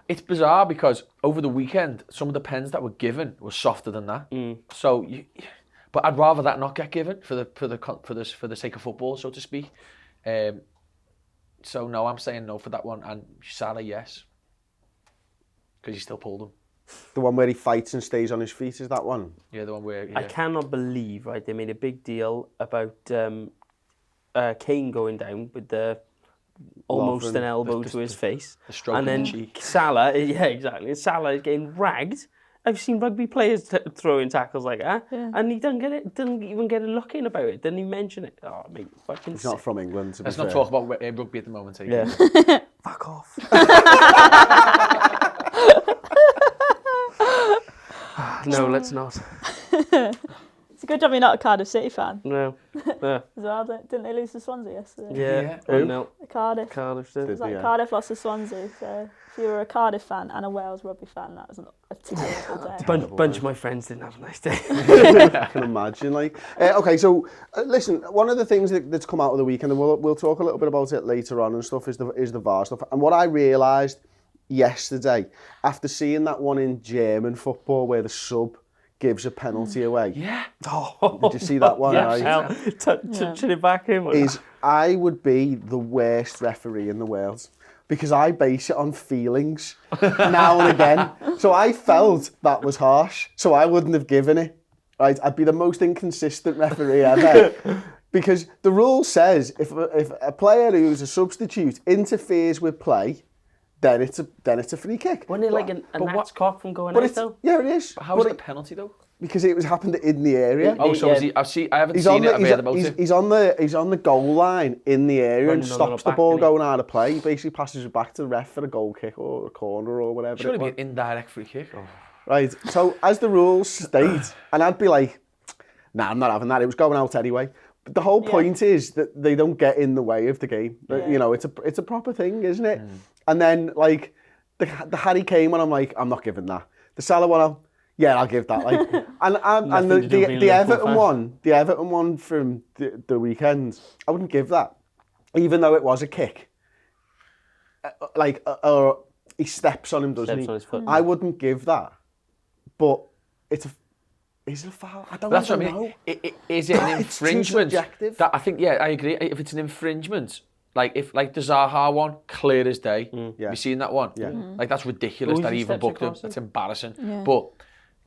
[SPEAKER 4] It's bizarre because over the weekend, some of the pens that were given were softer than that. So, but I'd rather that not get given for the sake of football, so to speak. So no, I'm saying no for that one, and Salah yes, because he still pulled him.
[SPEAKER 1] The one where he fights and stays on his feet, is that one?
[SPEAKER 4] Yeah, the one where...
[SPEAKER 3] I
[SPEAKER 4] Yeah.
[SPEAKER 3] cannot believe, right, they made a big deal about Kane going down with the almost
[SPEAKER 1] Lovren.
[SPEAKER 3] an elbow to his face.
[SPEAKER 4] The stroke
[SPEAKER 3] And
[SPEAKER 4] in
[SPEAKER 3] then
[SPEAKER 4] the cheek.
[SPEAKER 3] Salah, yeah, exactly. Salah is getting ragged. I've seen rugby players throwing tackles like that, and he didn't even get a look in about it. Didn't even mention it. Oh, mate, fucking
[SPEAKER 1] He's not
[SPEAKER 3] sick.
[SPEAKER 1] from England, to be
[SPEAKER 4] Let's
[SPEAKER 1] fair.
[SPEAKER 4] not talk about rugby at the moment, eh?
[SPEAKER 3] Yeah. Fuck off. No, let's not.
[SPEAKER 2] It's a good job you're not a Cardiff City fan
[SPEAKER 3] No. Yeah.
[SPEAKER 2] as well. Didn't they lose to Swansea yesterday?
[SPEAKER 3] Yeah.
[SPEAKER 4] Yeah.
[SPEAKER 3] No.
[SPEAKER 2] Cardiff.
[SPEAKER 3] Cardiff
[SPEAKER 2] It
[SPEAKER 3] did.
[SPEAKER 2] was like
[SPEAKER 1] Yeah.
[SPEAKER 2] Cardiff lost to Swansea, so if you were a Cardiff fan and a Wales rugby fan, that was a terrible day.
[SPEAKER 3] Bunch of my friends didn't have a nice day.
[SPEAKER 1] I can imagine. Like, okay, so listen. One of the things that's come out of the weekend, and we'll talk a little bit about it later on and stuff, is the VAR stuff. And what I realised yesterday, after seeing that one in German football where the sub gives a penalty away,
[SPEAKER 4] Yeah.
[SPEAKER 1] did you see that one?
[SPEAKER 3] Yeah,
[SPEAKER 1] right?
[SPEAKER 3] hell, touching it back in.
[SPEAKER 1] Is I would be the worst referee in the world because I base it on feelings now and again. So I felt that was harsh, so I wouldn't have given it. Right, I'd be the most inconsistent referee ever. Because the rule says if a player who's a substitute interferes with play, then it's a free kick.
[SPEAKER 3] Wasn't it like a gnat's cock from going
[SPEAKER 1] But
[SPEAKER 3] out
[SPEAKER 1] it's,
[SPEAKER 3] though?
[SPEAKER 1] yeah, it is.
[SPEAKER 4] But how
[SPEAKER 1] But
[SPEAKER 4] is it a penalty, though?
[SPEAKER 1] because it was happened in the area.
[SPEAKER 4] Oh, so
[SPEAKER 3] Yeah.
[SPEAKER 4] is he... I haven't seen it. I've heard about it.
[SPEAKER 1] He's on the goal line in the area
[SPEAKER 3] Running
[SPEAKER 1] and
[SPEAKER 3] on
[SPEAKER 1] stops
[SPEAKER 3] the
[SPEAKER 1] the
[SPEAKER 3] back,
[SPEAKER 1] ball
[SPEAKER 3] innit?
[SPEAKER 1] going out of play. He basically passes it back to the ref for a goal kick or a corner or whatever.
[SPEAKER 4] Should
[SPEAKER 1] it
[SPEAKER 4] it be
[SPEAKER 1] was.
[SPEAKER 4] an indirect free kick? Oh.
[SPEAKER 1] Right. So as the rules state, and I'd be like, nah, I'm not having that. It was going out anyway. But the whole point is that they don't get in the way of the game.
[SPEAKER 2] Yeah.
[SPEAKER 1] You know, it's a proper thing, isn't it? And then like the Harry Kane one, I'm like, I'm not giving that. The Salah one, yeah, I'll give that. Like, and
[SPEAKER 3] Nothing to do with being
[SPEAKER 1] the
[SPEAKER 3] a Liverpool
[SPEAKER 1] Everton
[SPEAKER 3] fan.
[SPEAKER 1] one, the Everton one from the weekend, I wouldn't give that, even though it was a kick. He steps on him, doesn't
[SPEAKER 3] Steps
[SPEAKER 1] he?
[SPEAKER 3] on his foot.
[SPEAKER 1] I wouldn't give that, but is it a foul? I don't
[SPEAKER 4] That's what
[SPEAKER 1] even
[SPEAKER 4] I
[SPEAKER 1] know.
[SPEAKER 4] mean. Is it an
[SPEAKER 1] It's too
[SPEAKER 4] infringement?
[SPEAKER 1] subjective.
[SPEAKER 4] I think, yeah, I agree. If it's an infringement, like the Zaha one, clear as day.
[SPEAKER 1] Yeah.
[SPEAKER 4] Have you seen that one?
[SPEAKER 1] Yeah.
[SPEAKER 4] Like that's ridiculous
[SPEAKER 3] Who
[SPEAKER 4] that
[SPEAKER 3] he
[SPEAKER 4] he even
[SPEAKER 3] steps
[SPEAKER 4] booked him.
[SPEAKER 3] across him?
[SPEAKER 4] That's embarrassing.
[SPEAKER 2] Yeah.
[SPEAKER 4] But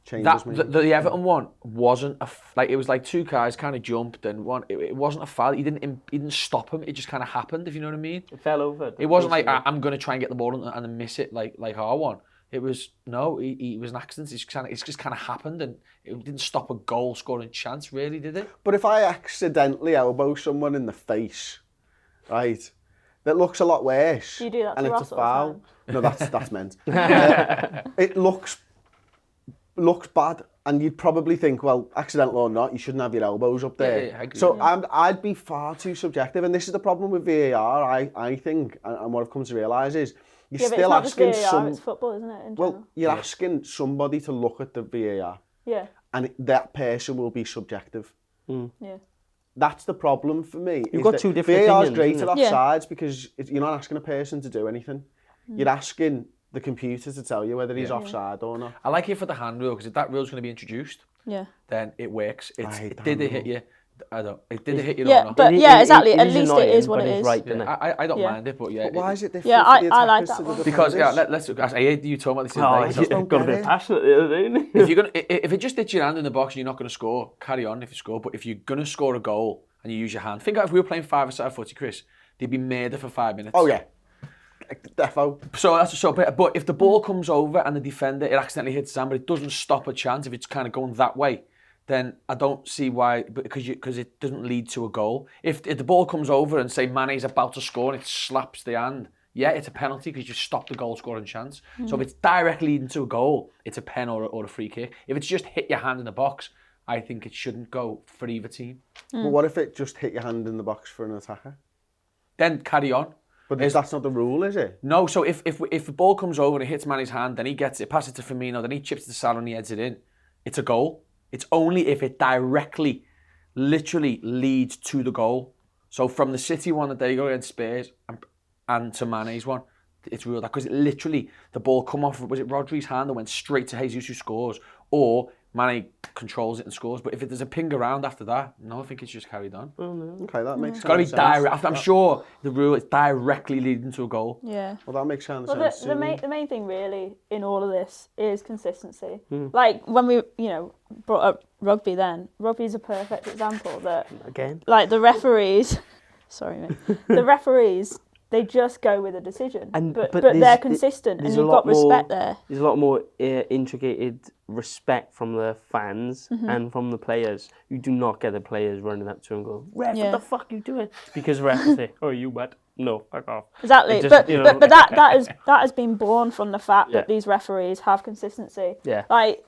[SPEAKER 1] Changes me.
[SPEAKER 4] the Everton one wasn't it was like two guys kind of jumped and one. It wasn't a foul. He didn't stop him. It just kind of happened. If you know what I mean.
[SPEAKER 3] It fell over.
[SPEAKER 4] It wasn't like I'm going to try and get the ball and then miss it like our one. It was he was an accident. It's just kind of happened and it didn't stop a goal scoring chance really, did it?
[SPEAKER 1] But if I accidentally elbow someone in the face, right, that looks a lot worse.
[SPEAKER 2] Do you do that
[SPEAKER 1] and
[SPEAKER 2] to
[SPEAKER 1] it's
[SPEAKER 2] Ross
[SPEAKER 1] a
[SPEAKER 2] all the
[SPEAKER 1] foul.
[SPEAKER 2] time?
[SPEAKER 1] No, that's meant. It looks bad, and you'd probably think, well, accidental or not, you shouldn't have your elbows up there.
[SPEAKER 4] Yeah, I agree.
[SPEAKER 1] So I'd be far too subjective, and this is the problem with VAR. I think, and what I've come to realise is you're
[SPEAKER 2] Yeah, but it's
[SPEAKER 1] still
[SPEAKER 2] not just
[SPEAKER 1] asking
[SPEAKER 2] VAR,
[SPEAKER 1] some.
[SPEAKER 2] it's football, isn't it? In
[SPEAKER 1] Well,
[SPEAKER 2] general?
[SPEAKER 1] you're asking somebody to look at the VAR,
[SPEAKER 2] Yeah,
[SPEAKER 1] and that person will be subjective.
[SPEAKER 2] yeah.
[SPEAKER 1] That's the problem for me.
[SPEAKER 3] You've
[SPEAKER 1] is
[SPEAKER 3] got
[SPEAKER 1] that
[SPEAKER 3] two different
[SPEAKER 1] VAR is
[SPEAKER 3] opinions,
[SPEAKER 1] great
[SPEAKER 3] isn't
[SPEAKER 1] at
[SPEAKER 3] it?
[SPEAKER 2] Yeah.
[SPEAKER 1] offsides because you're not asking a person to do anything. You're asking the computer to tell you whether he's offside or not.
[SPEAKER 4] I like it for the hand rule because if that rule's going to be introduced,
[SPEAKER 2] Yeah.
[SPEAKER 4] then it works.
[SPEAKER 1] I hate the
[SPEAKER 4] Did
[SPEAKER 1] hand
[SPEAKER 4] it hit
[SPEAKER 1] rule.
[SPEAKER 4] you? I don't. It did it hit you
[SPEAKER 2] Yeah,
[SPEAKER 4] or not?
[SPEAKER 2] but yeah, exactly. At least it is what it
[SPEAKER 3] it's
[SPEAKER 2] is.
[SPEAKER 3] right,
[SPEAKER 4] Yeah,
[SPEAKER 3] isn't it?
[SPEAKER 4] I don't
[SPEAKER 2] Yeah.
[SPEAKER 4] mind it, but yeah.
[SPEAKER 1] But why is it different
[SPEAKER 2] Yeah,
[SPEAKER 1] for the
[SPEAKER 2] I like
[SPEAKER 1] attackers
[SPEAKER 2] that
[SPEAKER 1] to the
[SPEAKER 2] one.
[SPEAKER 4] Because
[SPEAKER 1] defenders?
[SPEAKER 4] let's. I hate you talking about this.
[SPEAKER 3] Oh,
[SPEAKER 4] today,
[SPEAKER 3] he
[SPEAKER 4] so
[SPEAKER 1] just don't
[SPEAKER 3] got a
[SPEAKER 1] get
[SPEAKER 3] bit
[SPEAKER 1] it.
[SPEAKER 3] passionate the other day, didn't he?
[SPEAKER 4] if you're gonna, if it just hits your hand in the box and you're not gonna score, carry on if you score. But if you're gonna score a goal and you use your hand, think if we were playing five-a-side footy, Chris, they'd be murder for 5 minutes.
[SPEAKER 1] Oh yeah, defo.
[SPEAKER 4] So that's so. But if the ball comes over and the defender it accidentally hits his hand, but it doesn't stop a chance if it's kind of going that way, then I don't see why. Because it doesn't lead to a goal. If the ball comes over and say Mane's about to score and it slaps the hand, yeah, it's a penalty because you stopped the goal scoring chance. So if it's directly leading to a goal, it's a pen or a free kick. If it's just hit your hand in the box, I think it shouldn't go for either team.
[SPEAKER 1] But what if it just hit your hand in the box for an attacker?
[SPEAKER 4] Then carry on.
[SPEAKER 1] But that's not the rule, is it?
[SPEAKER 4] No, so if the ball comes over and it hits Mane's hand, then he gets it, passes it to Firmino, then he chips it to Salah and he heads it in. It's a goal. It's only if it directly, literally leads to the goal. So from the City one that they go against Spurs and to Mane's one, it's ruled that because it literally, the ball come off, was it Rodri's hand and went straight to Jesus who scores, or Mane controls it and scores. But if there's a ping around after that, no, I think it's just carried on.
[SPEAKER 1] Okay, that makes sense.
[SPEAKER 4] It's got to be direct. I'm sure the rule is directly leading to a goal.
[SPEAKER 2] Yeah.
[SPEAKER 1] Well, that makes sense.
[SPEAKER 2] Well, the main thing really in all of this is consistency. Like when we, brought up rugby then, rugby is a perfect example that...
[SPEAKER 3] Again?
[SPEAKER 2] Like the referees... Sorry, mate. The referees... They just go with a decision, but they're consistent, and you've got respect there. There's
[SPEAKER 3] a lot more intricated respect from the fans and from the players. You do not get the players running up to and go, "Ref, what the fuck are you doing?" Because refs say, "Oh, you wet? No, fuck off."
[SPEAKER 2] Exactly,
[SPEAKER 3] Just,
[SPEAKER 2] but that has been born from the fact that these referees have consistency.
[SPEAKER 3] Yeah.
[SPEAKER 2] Like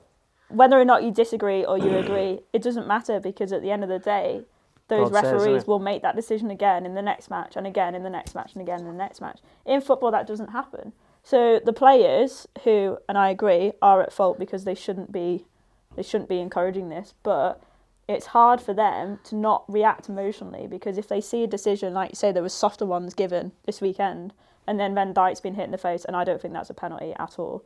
[SPEAKER 2] whether or not you disagree or you agree, it doesn't matter because at the end of the day, those referees will make that decision again in the next match and again in the next match and again in the next match. In football, that doesn't happen. So the players who, and I agree, are at fault because they shouldn't be encouraging this, but it's hard for them to not react emotionally because if they see a decision, like you say, there was softer ones given this weekend, and then Van Dijk's been hit in the face, and I don't think that's a penalty at all.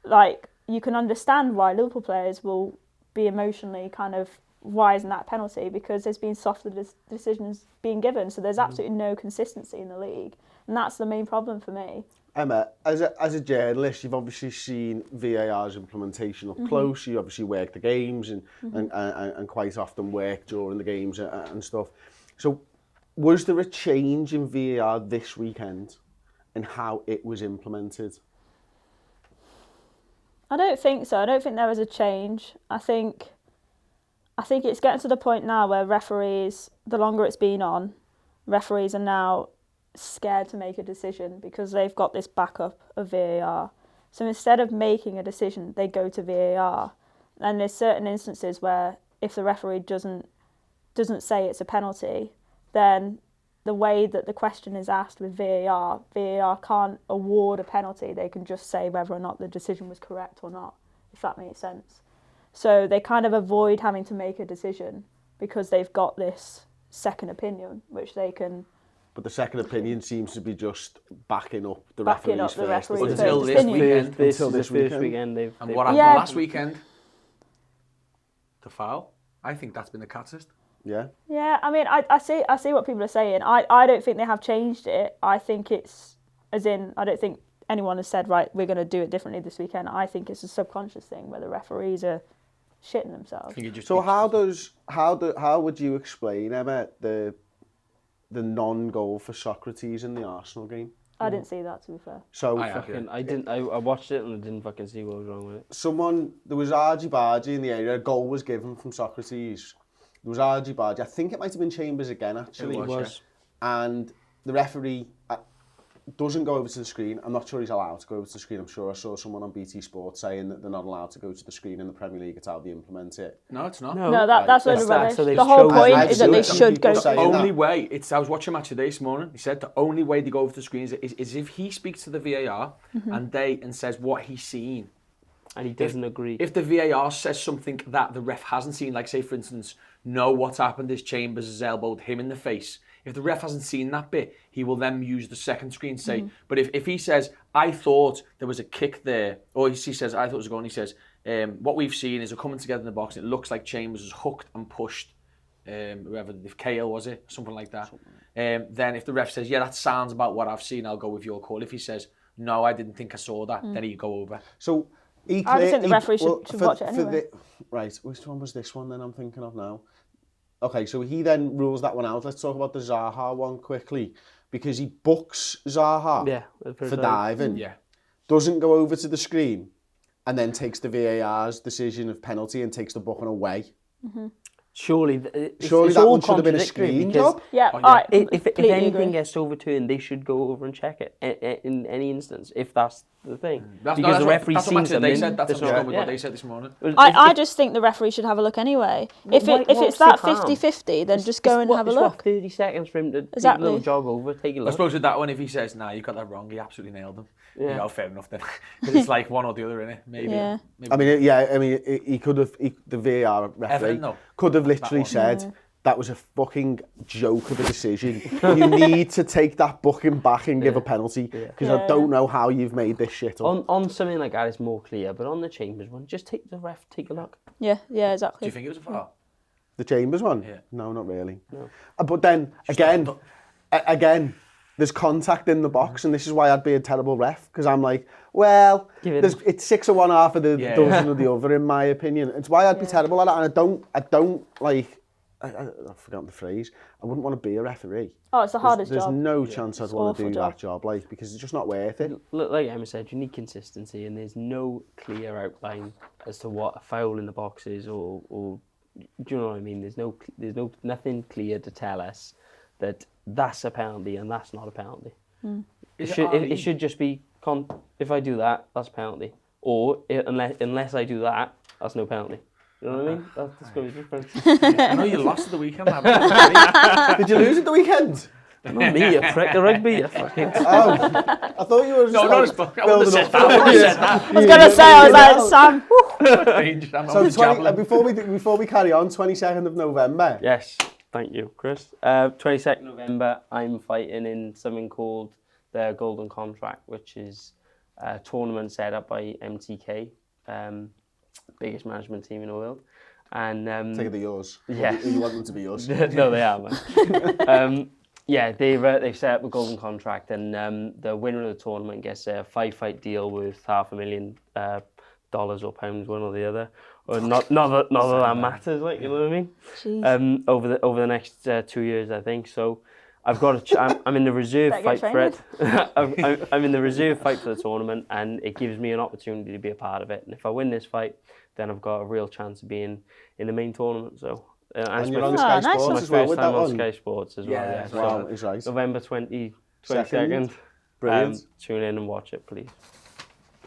[SPEAKER 2] Like, you can understand why Liverpool players will be emotionally kind of, why isn't that a penalty? Because there's been softer decisions being given, so there's absolutely no consistency in the league, and that's the main problem for me.
[SPEAKER 1] Emma, as a journalist, you've obviously seen VAR's implementation up close. You obviously work the games and quite often work during the games and stuff. So, was there a change in VAR this weekend and how it was implemented?
[SPEAKER 2] I don't think so. I don't think there was a change. I think it's getting to the point now where referees, the longer it's been on, referees are now scared to make a decision because they've got this backup of VAR. So instead of making a decision, they go to VAR. And there's certain instances where if the referee doesn't say it's a penalty, then the way that the question is asked with VAR can't award a penalty. They can just say whether or not the decision was correct or not, if that makes sense. So they kind of avoid having to make a decision because they've got this second opinion, which they can...
[SPEAKER 1] But the second opinion seems to be just backing up the referee's first opinion.
[SPEAKER 4] Until this weekend.
[SPEAKER 3] Until this weekend.
[SPEAKER 4] And what happened last weekend? The foul. I think that's been the catalyst.
[SPEAKER 1] Yeah.
[SPEAKER 2] Yeah, I mean, I see what people are saying. I don't think they have changed it. I think it's, as in, I don't think anyone has said, right, we're going to do it differently this weekend. I think it's a subconscious thing where the referees are shitting themselves.
[SPEAKER 1] So how would you explain, Emma, the non-goal for Socrates in the Arsenal game?
[SPEAKER 2] I didn't see that, to be fair.
[SPEAKER 1] So
[SPEAKER 3] I watched it and I didn't fucking see what was wrong with it.
[SPEAKER 1] There was argy-bargy in the area. A goal was given from Socrates. There was argy-bargy. I think it might have been Chambers again, actually.
[SPEAKER 4] It was.
[SPEAKER 1] Yeah. And the referee doesn't go over to the screen. I'm not sure he's allowed to go over to the screen. I'm sure I saw someone on BT Sport saying that they're not allowed to go to the screen in the Premier League. It's how they implement it.
[SPEAKER 4] No, it's not.
[SPEAKER 2] No, that's load of rubbish.
[SPEAKER 3] So
[SPEAKER 2] the whole point is that they should go.
[SPEAKER 4] The only way, I was watching a match today this morning, he said the only way they go over to the screen is if he speaks to the VAR and says what he's seen.
[SPEAKER 3] And he doesn't agree.
[SPEAKER 4] If the VAR says something that the ref hasn't seen, like say for instance, no, what's happened is Chambers has elbowed him in the face. If the ref hasn't seen that bit, he will then use the second screen to say, but if he says, I thought there was a kick there, or he says, I thought it was a goal, and he says, what we've seen is they're coming together in the box, and it looks like Chambers has hooked and pushed, whoever, if Kale was it, something like that. Then if the ref says, yeah, that sounds about what I've seen, I'll go with your call. If he says, no, I didn't think I saw that, then he'd go over.
[SPEAKER 1] So,
[SPEAKER 2] I just think the referee should watch it anyway.
[SPEAKER 1] Right, which one was this one then I'm thinking of now? Okay, so he then rules that one out. Let's talk about the Zaha one quickly. Because he books Zaha for diving.
[SPEAKER 4] Yeah.
[SPEAKER 1] Doesn't go over to the screen and then takes the VAR's decision of penalty and takes the booking away.
[SPEAKER 3] Surely
[SPEAKER 1] that one should have been a screen job.
[SPEAKER 2] Yeah, right.
[SPEAKER 3] If anything gets overturned, they should go over and check it in any instance, if that's the thing. Because the referee sees them.
[SPEAKER 4] They said that's what they said this morning.
[SPEAKER 2] I just think the referee should have a look anyway. If it's that 50-50, then just go and have a look.
[SPEAKER 3] 30 seconds for him to take a little jog over, take a look.
[SPEAKER 4] I suppose with that one, if he says, nah, you got that wrong, he absolutely nailed them. Yeah. Oh, fair enough then. It's like one or the other, innit? Maybe.
[SPEAKER 2] Yeah.
[SPEAKER 1] I mean, he could have, the VAR referee could have literally said, that was a fucking joke of a decision. You need to take that booking back and give a penalty, because I don't know how you've made this shit up.
[SPEAKER 3] On something like that, it's more clear, but on the Chambers one, just take the ref, take a look.
[SPEAKER 2] Yeah, exactly.
[SPEAKER 4] Do you think it was a foul?
[SPEAKER 1] The Chambers one?
[SPEAKER 4] Yeah.
[SPEAKER 1] No, not really.
[SPEAKER 3] No.
[SPEAKER 1] But then, again, there's contact in the box, and this is why I'd be a terrible ref, because I'm like, well, it's 6 of one, half of the dozen of the other, in my opinion. It's why I'd be terrible at it, and I don't like, I've forgotten the phrase, I wouldn't want to be a referee.
[SPEAKER 2] Oh, it's the hardest
[SPEAKER 1] There's
[SPEAKER 2] job.
[SPEAKER 1] no chance I'd want to do
[SPEAKER 2] awful
[SPEAKER 1] that job, like, because it's just not worth it.
[SPEAKER 3] Look, like Emma said, you need consistency, and there's no clear outline as to what a foul in the box is, or do you know what I mean? There's nothing clear to tell us that that's a penalty and that's not a penalty. It should just be, if I do that, that's a penalty. Or unless I do that, that's no penalty. You know what I mean? That's going to be different.
[SPEAKER 4] I know you lost at the weekend, man.
[SPEAKER 1] Did you lose at the weekend?
[SPEAKER 3] Not me, you prick. The rugby, you fucking...
[SPEAKER 1] Oh, I thought you were just
[SPEAKER 4] I wouldn't have said that.
[SPEAKER 2] I was going to say, I was like, Sam.
[SPEAKER 1] So before we carry on, 22nd of November.
[SPEAKER 3] Yes, thank you, Chris. 22nd November, I'm fighting in something called the Golden Contract, which is a tournament set up by MTK, biggest management team in the world. And
[SPEAKER 1] Take it to yours.
[SPEAKER 3] Yeah.
[SPEAKER 1] You want them to be yours.
[SPEAKER 3] No, they are, man. Yeah, they've set up a Golden Contract, and the winner of the tournament gets a 5-fight deal worth $500,000 or pounds, one or the other. Or not that matters, like, you know what I mean? Over the next 2 years, I think. So I've got I'm in the reserve fight for it. I'm in the reserve fight for the tournament, and it gives me an opportunity to be a part of it. And if I win this fight, then I've got a real chance of being in the main tournament. So.
[SPEAKER 1] And you're on Sky Sports as well with that one?
[SPEAKER 3] On Sky Sports as well, yeah.
[SPEAKER 1] Wow, he's right.
[SPEAKER 3] November 22nd.
[SPEAKER 1] Brilliant.
[SPEAKER 3] Tune in and watch it, please.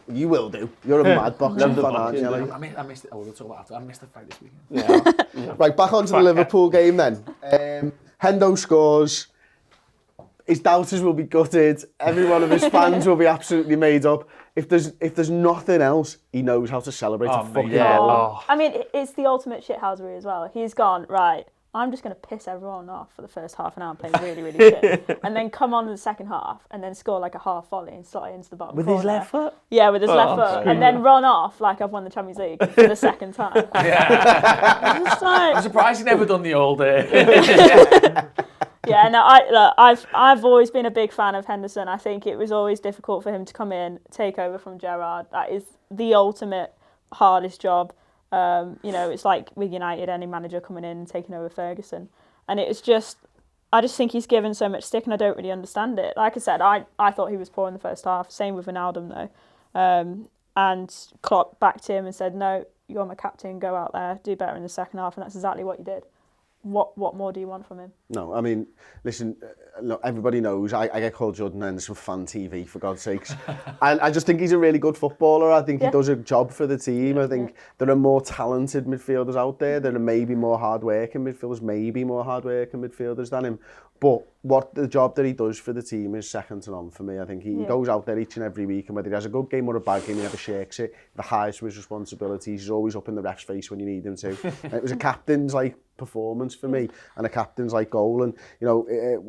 [SPEAKER 1] You will do. You're a mad boxing fan, aren't you? Like?
[SPEAKER 4] I missed it. We'll talk about after. I missed the fight this weekend.
[SPEAKER 3] Yeah.
[SPEAKER 1] Right, back onto the Liverpool game then. Hendo scores. His doubters will be gutted. Every one of his fans will be absolutely made up. If there's nothing else, he knows how to celebrate a fucking goal.
[SPEAKER 2] I mean, it's the ultimate shithousery as well. He's gone, right, I'm just going to piss everyone off for the first half an hour playing really, really shit. And then come on in the second half and then score like a half volley and slot it into the bottom
[SPEAKER 3] With
[SPEAKER 2] corner.
[SPEAKER 3] his left foot?
[SPEAKER 2] Yeah, with his left foot. And then run off like I've won the Champions League for the second time.
[SPEAKER 4] I'm surprised he never done the old...
[SPEAKER 2] Yeah, no, I've always been a big fan of Henderson. I think it was always difficult for him to come in, take over from Gerrard. That is the ultimate hardest job. It's like with United, any manager coming in and taking over Ferguson. And I just think he's given so much stick and I don't really understand it. Like I said, I thought he was poor in the first half. Same with Wijnaldum though. And Klopp backed him and said, no, you're my captain, go out there, do better in the second half. And that's exactly what he did. What more do you want from him?
[SPEAKER 1] No, I mean, listen, look, everybody knows I get called Jordan Henderson fan TV, for God's sakes. I just think he's a really good footballer. I think he does a job for the team. I think there are more talented midfielders out there. There are maybe more hard-working midfielders than him. But the job that he does for the team is second to none for me. I think he goes out there each and every week, and whether he has a good game or a bad game, he never shakes it. The highest of his responsibilities. He's always up in the ref's face when you need him to. And it was a captain's performance for me, and a captain's goal. And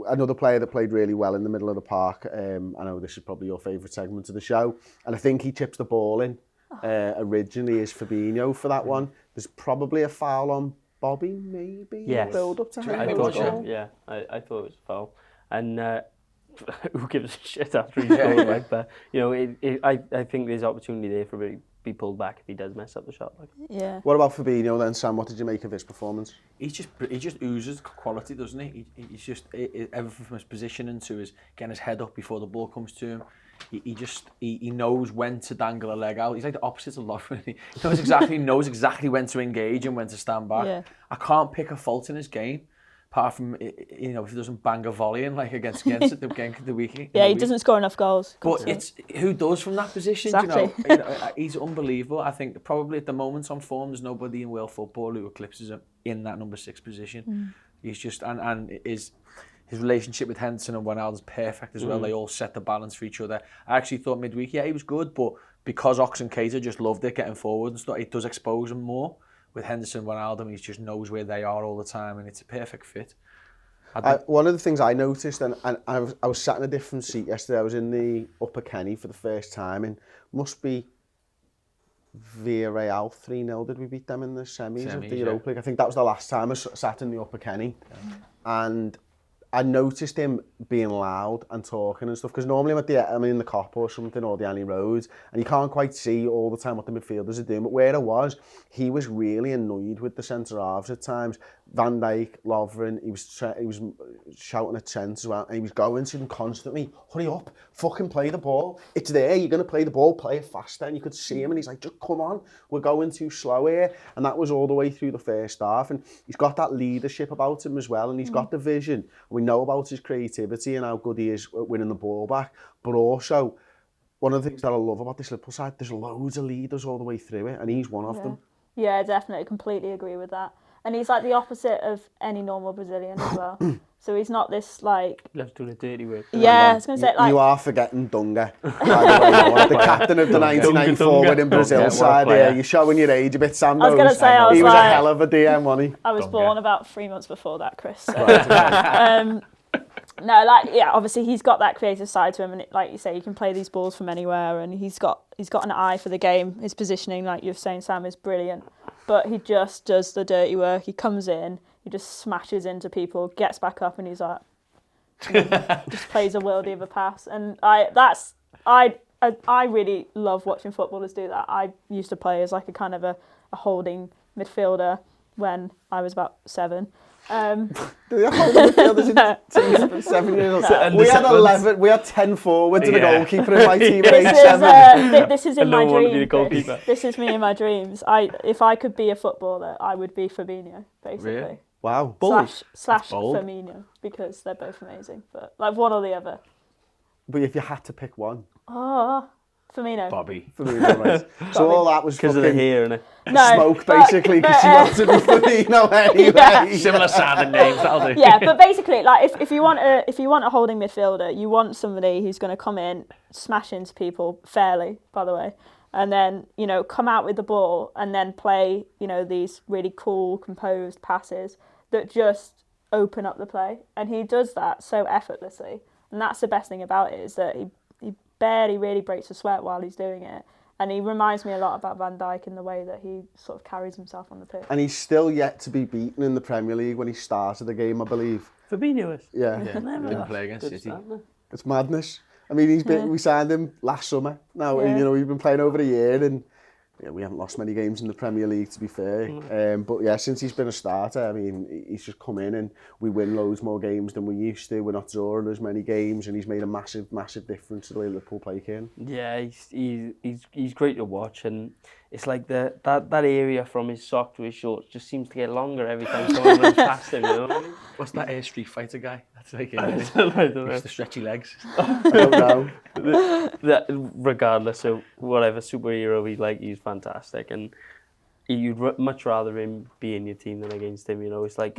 [SPEAKER 1] another player that played really well in the middle of the park. I know this is probably your favourite segment of the show, and I think he chips the ball in. Originally is Fabinho for that one. There's probably a foul on Bobby, maybe?
[SPEAKER 3] Yes.
[SPEAKER 1] Build up to him.
[SPEAKER 3] I thought so. Yeah, I thought it was a foul. And who gives a shit after he's scored like that? I think there's opportunity there for him to be pulled back if he does mess up the shot.
[SPEAKER 2] Yeah.
[SPEAKER 1] What about Fabinho then, Sam? What did you make of his performance?
[SPEAKER 4] He just oozes quality, doesn't he? He's just everything from his positioning to his getting his head up before the ball comes to him. He knows when to dangle a leg out. He's like the opposite of Lovren. He knows exactly when to engage and when to stand back. Yeah. I can't pick a fault in his game, apart from if he doesn't bang a volley in against the week.
[SPEAKER 2] Yeah, he doesn't score enough goals.
[SPEAKER 4] But it's who does from that position.
[SPEAKER 2] Exactly.
[SPEAKER 4] He's unbelievable. I think probably at the moment on form, there's nobody in world football who eclipses him in that number 6 position. He's just and his relationship with Henderson and Wijnaldum is perfect as well. They all set the balance for each other. I actually thought midweek, he was good, but because Ox and Keita just loved it, getting forward and stuff, it does expose him more. with Henderson, Wijnaldum, he just knows where they are all the time, and it's a perfect fit.
[SPEAKER 1] One of the things I noticed, and I was sat in a different seat yesterday. I was in the Upper Kenny for the first time, and must be Villarreal 3-0. Did we beat them in the semis of the Europa League? I think that was the last time I sat in the Upper Kenny, and I noticed him being loud and talking and stuff, because normally I'm in the cop or something, or the Annie Roads, and you can't quite see all the time what the midfielders are doing. But where I was, he was really annoyed with the centre-halves at times. Van Dijk, Lovren, he was shouting at Trent as well, and he was going to them constantly, hurry up, fucking play the ball. It's there, you're going to play the ball, play it faster. And you could see him, and he's like, just come on, we're going too slow here. And that was all the way through the first half. And he's got that leadership about him as well, and he's got the vision. We know about his creativity and how good he is at winning the ball back. But also, one of the things that I love about this Liverpool side, there's loads of leaders all the way through it, and he's one of them.
[SPEAKER 2] Yeah, definitely, completely agree with that. And he's like the opposite of any normal Brazilian as well. So he's not this like...
[SPEAKER 3] Loves doing the dirty work.
[SPEAKER 2] Yeah, I was going to say like...
[SPEAKER 1] You are forgetting Dunga, by the way, the captain of the 1994 forward in Brazil side. Yeah, you're showing your age a bit, Sam.
[SPEAKER 2] I was going to say,
[SPEAKER 1] he was a hell of a DM, wasn't he?
[SPEAKER 2] I was born about 3 months before that, Chris. So. No, like, yeah, obviously he's got that creative side to him, and like you say, he can play these balls from anywhere, and he's got an eye for the game. His positioning, like you're saying, Sam, is brilliant. But he just does the dirty work. He comes in, he just smashes into people, gets back up, and he's like, just plays a worldie of a pass. And I really love watching footballers do that. I used to play as like a kind of a holding midfielder when I was about 7.
[SPEAKER 1] Do they have holding midfielders in 7 years old? We had 11. We had 10 forwards and a goalkeeper in my team at age 7.
[SPEAKER 2] This is in my dreams. This is me in my dreams. If I could be a footballer, I would be Fabinho, basically.
[SPEAKER 4] Really?
[SPEAKER 1] Wow.
[SPEAKER 2] Slash Firmino, because they're both amazing. But like one or the other.
[SPEAKER 1] But if you had to pick one.
[SPEAKER 2] Firmino.
[SPEAKER 4] Bobby.
[SPEAKER 1] Firmino, right. So all that was
[SPEAKER 3] because of the hair, innit?
[SPEAKER 2] No,
[SPEAKER 1] smoke, basically, because she wanted to be Firmino anyway.
[SPEAKER 2] Yeah.
[SPEAKER 4] Similar sounding names, that'll do.
[SPEAKER 2] Yeah, but basically, like if you want a holding midfielder, you want somebody who's going to come in, smash into people fairly, by the way, and then come out with the ball and then play these really cool, composed passes that just open up the play, and he does that so effortlessly, and that's the best thing about it, is that he barely really breaks a sweat while he's doing it. And he reminds me a lot about Van Dijk in the way that he sort of carries himself on the pitch. And
[SPEAKER 1] he's still yet to be beaten in the Premier League when he started the game, I believe.
[SPEAKER 3] Fabinho is?
[SPEAKER 1] Yeah.
[SPEAKER 4] Didn't play against City.
[SPEAKER 1] It's madness. I mean, we signed him last summer. Now, we've been playing over a year, and we haven't lost many games in the Premier League, to be fair. But yeah, since he's been a starter, I mean, he's just come in and we win loads more games than we used to. We're not drawing as many games, and he's made a massive, massive difference to the way Liverpool play, Kieran.
[SPEAKER 3] Yeah, he's great to watch, and it's like that area from his sock to his shorts just seems to get longer every time someone runs past him.
[SPEAKER 4] What's that Street Fighter guy? That's like
[SPEAKER 3] I don't know.
[SPEAKER 4] It's the stretchy legs.
[SPEAKER 1] I don't know.
[SPEAKER 3] Regardless of whatever superhero he's fantastic, and you'd much rather him be in your team than against him. It's like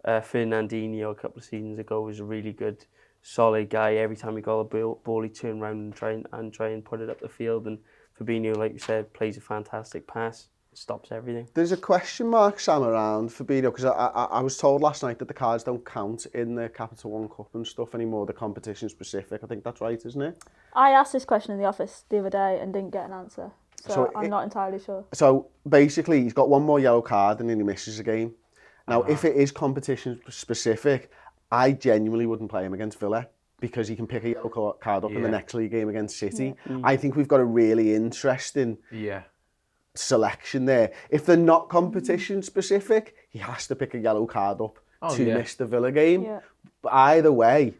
[SPEAKER 3] Fernandinho a couple of seasons ago was a really good, solid guy. Every time he got a ball, he'd turn around and try and put it up the field. And Fabinho, like you said, plays a fantastic pass, stops everything.
[SPEAKER 1] There's a question mark, Sam, around Fabinho, because I was told last night that the cards don't count in the Capital One Cup and stuff anymore. The competition specific. I think that's right, isn't it?
[SPEAKER 2] I asked this question in the office the other day and didn't get an answer. So I'm not entirely sure. So
[SPEAKER 1] basically, he's got one more yellow card and then he misses a game. Now, if it is competition specific, I genuinely wouldn't play him against Villa, because he can pick a yellow card up in the next league game against City. Yeah. I think we've got a really interesting selection there. If they're not competition specific, he has to pick a yellow card up to miss the Villa game. Yeah. But either way,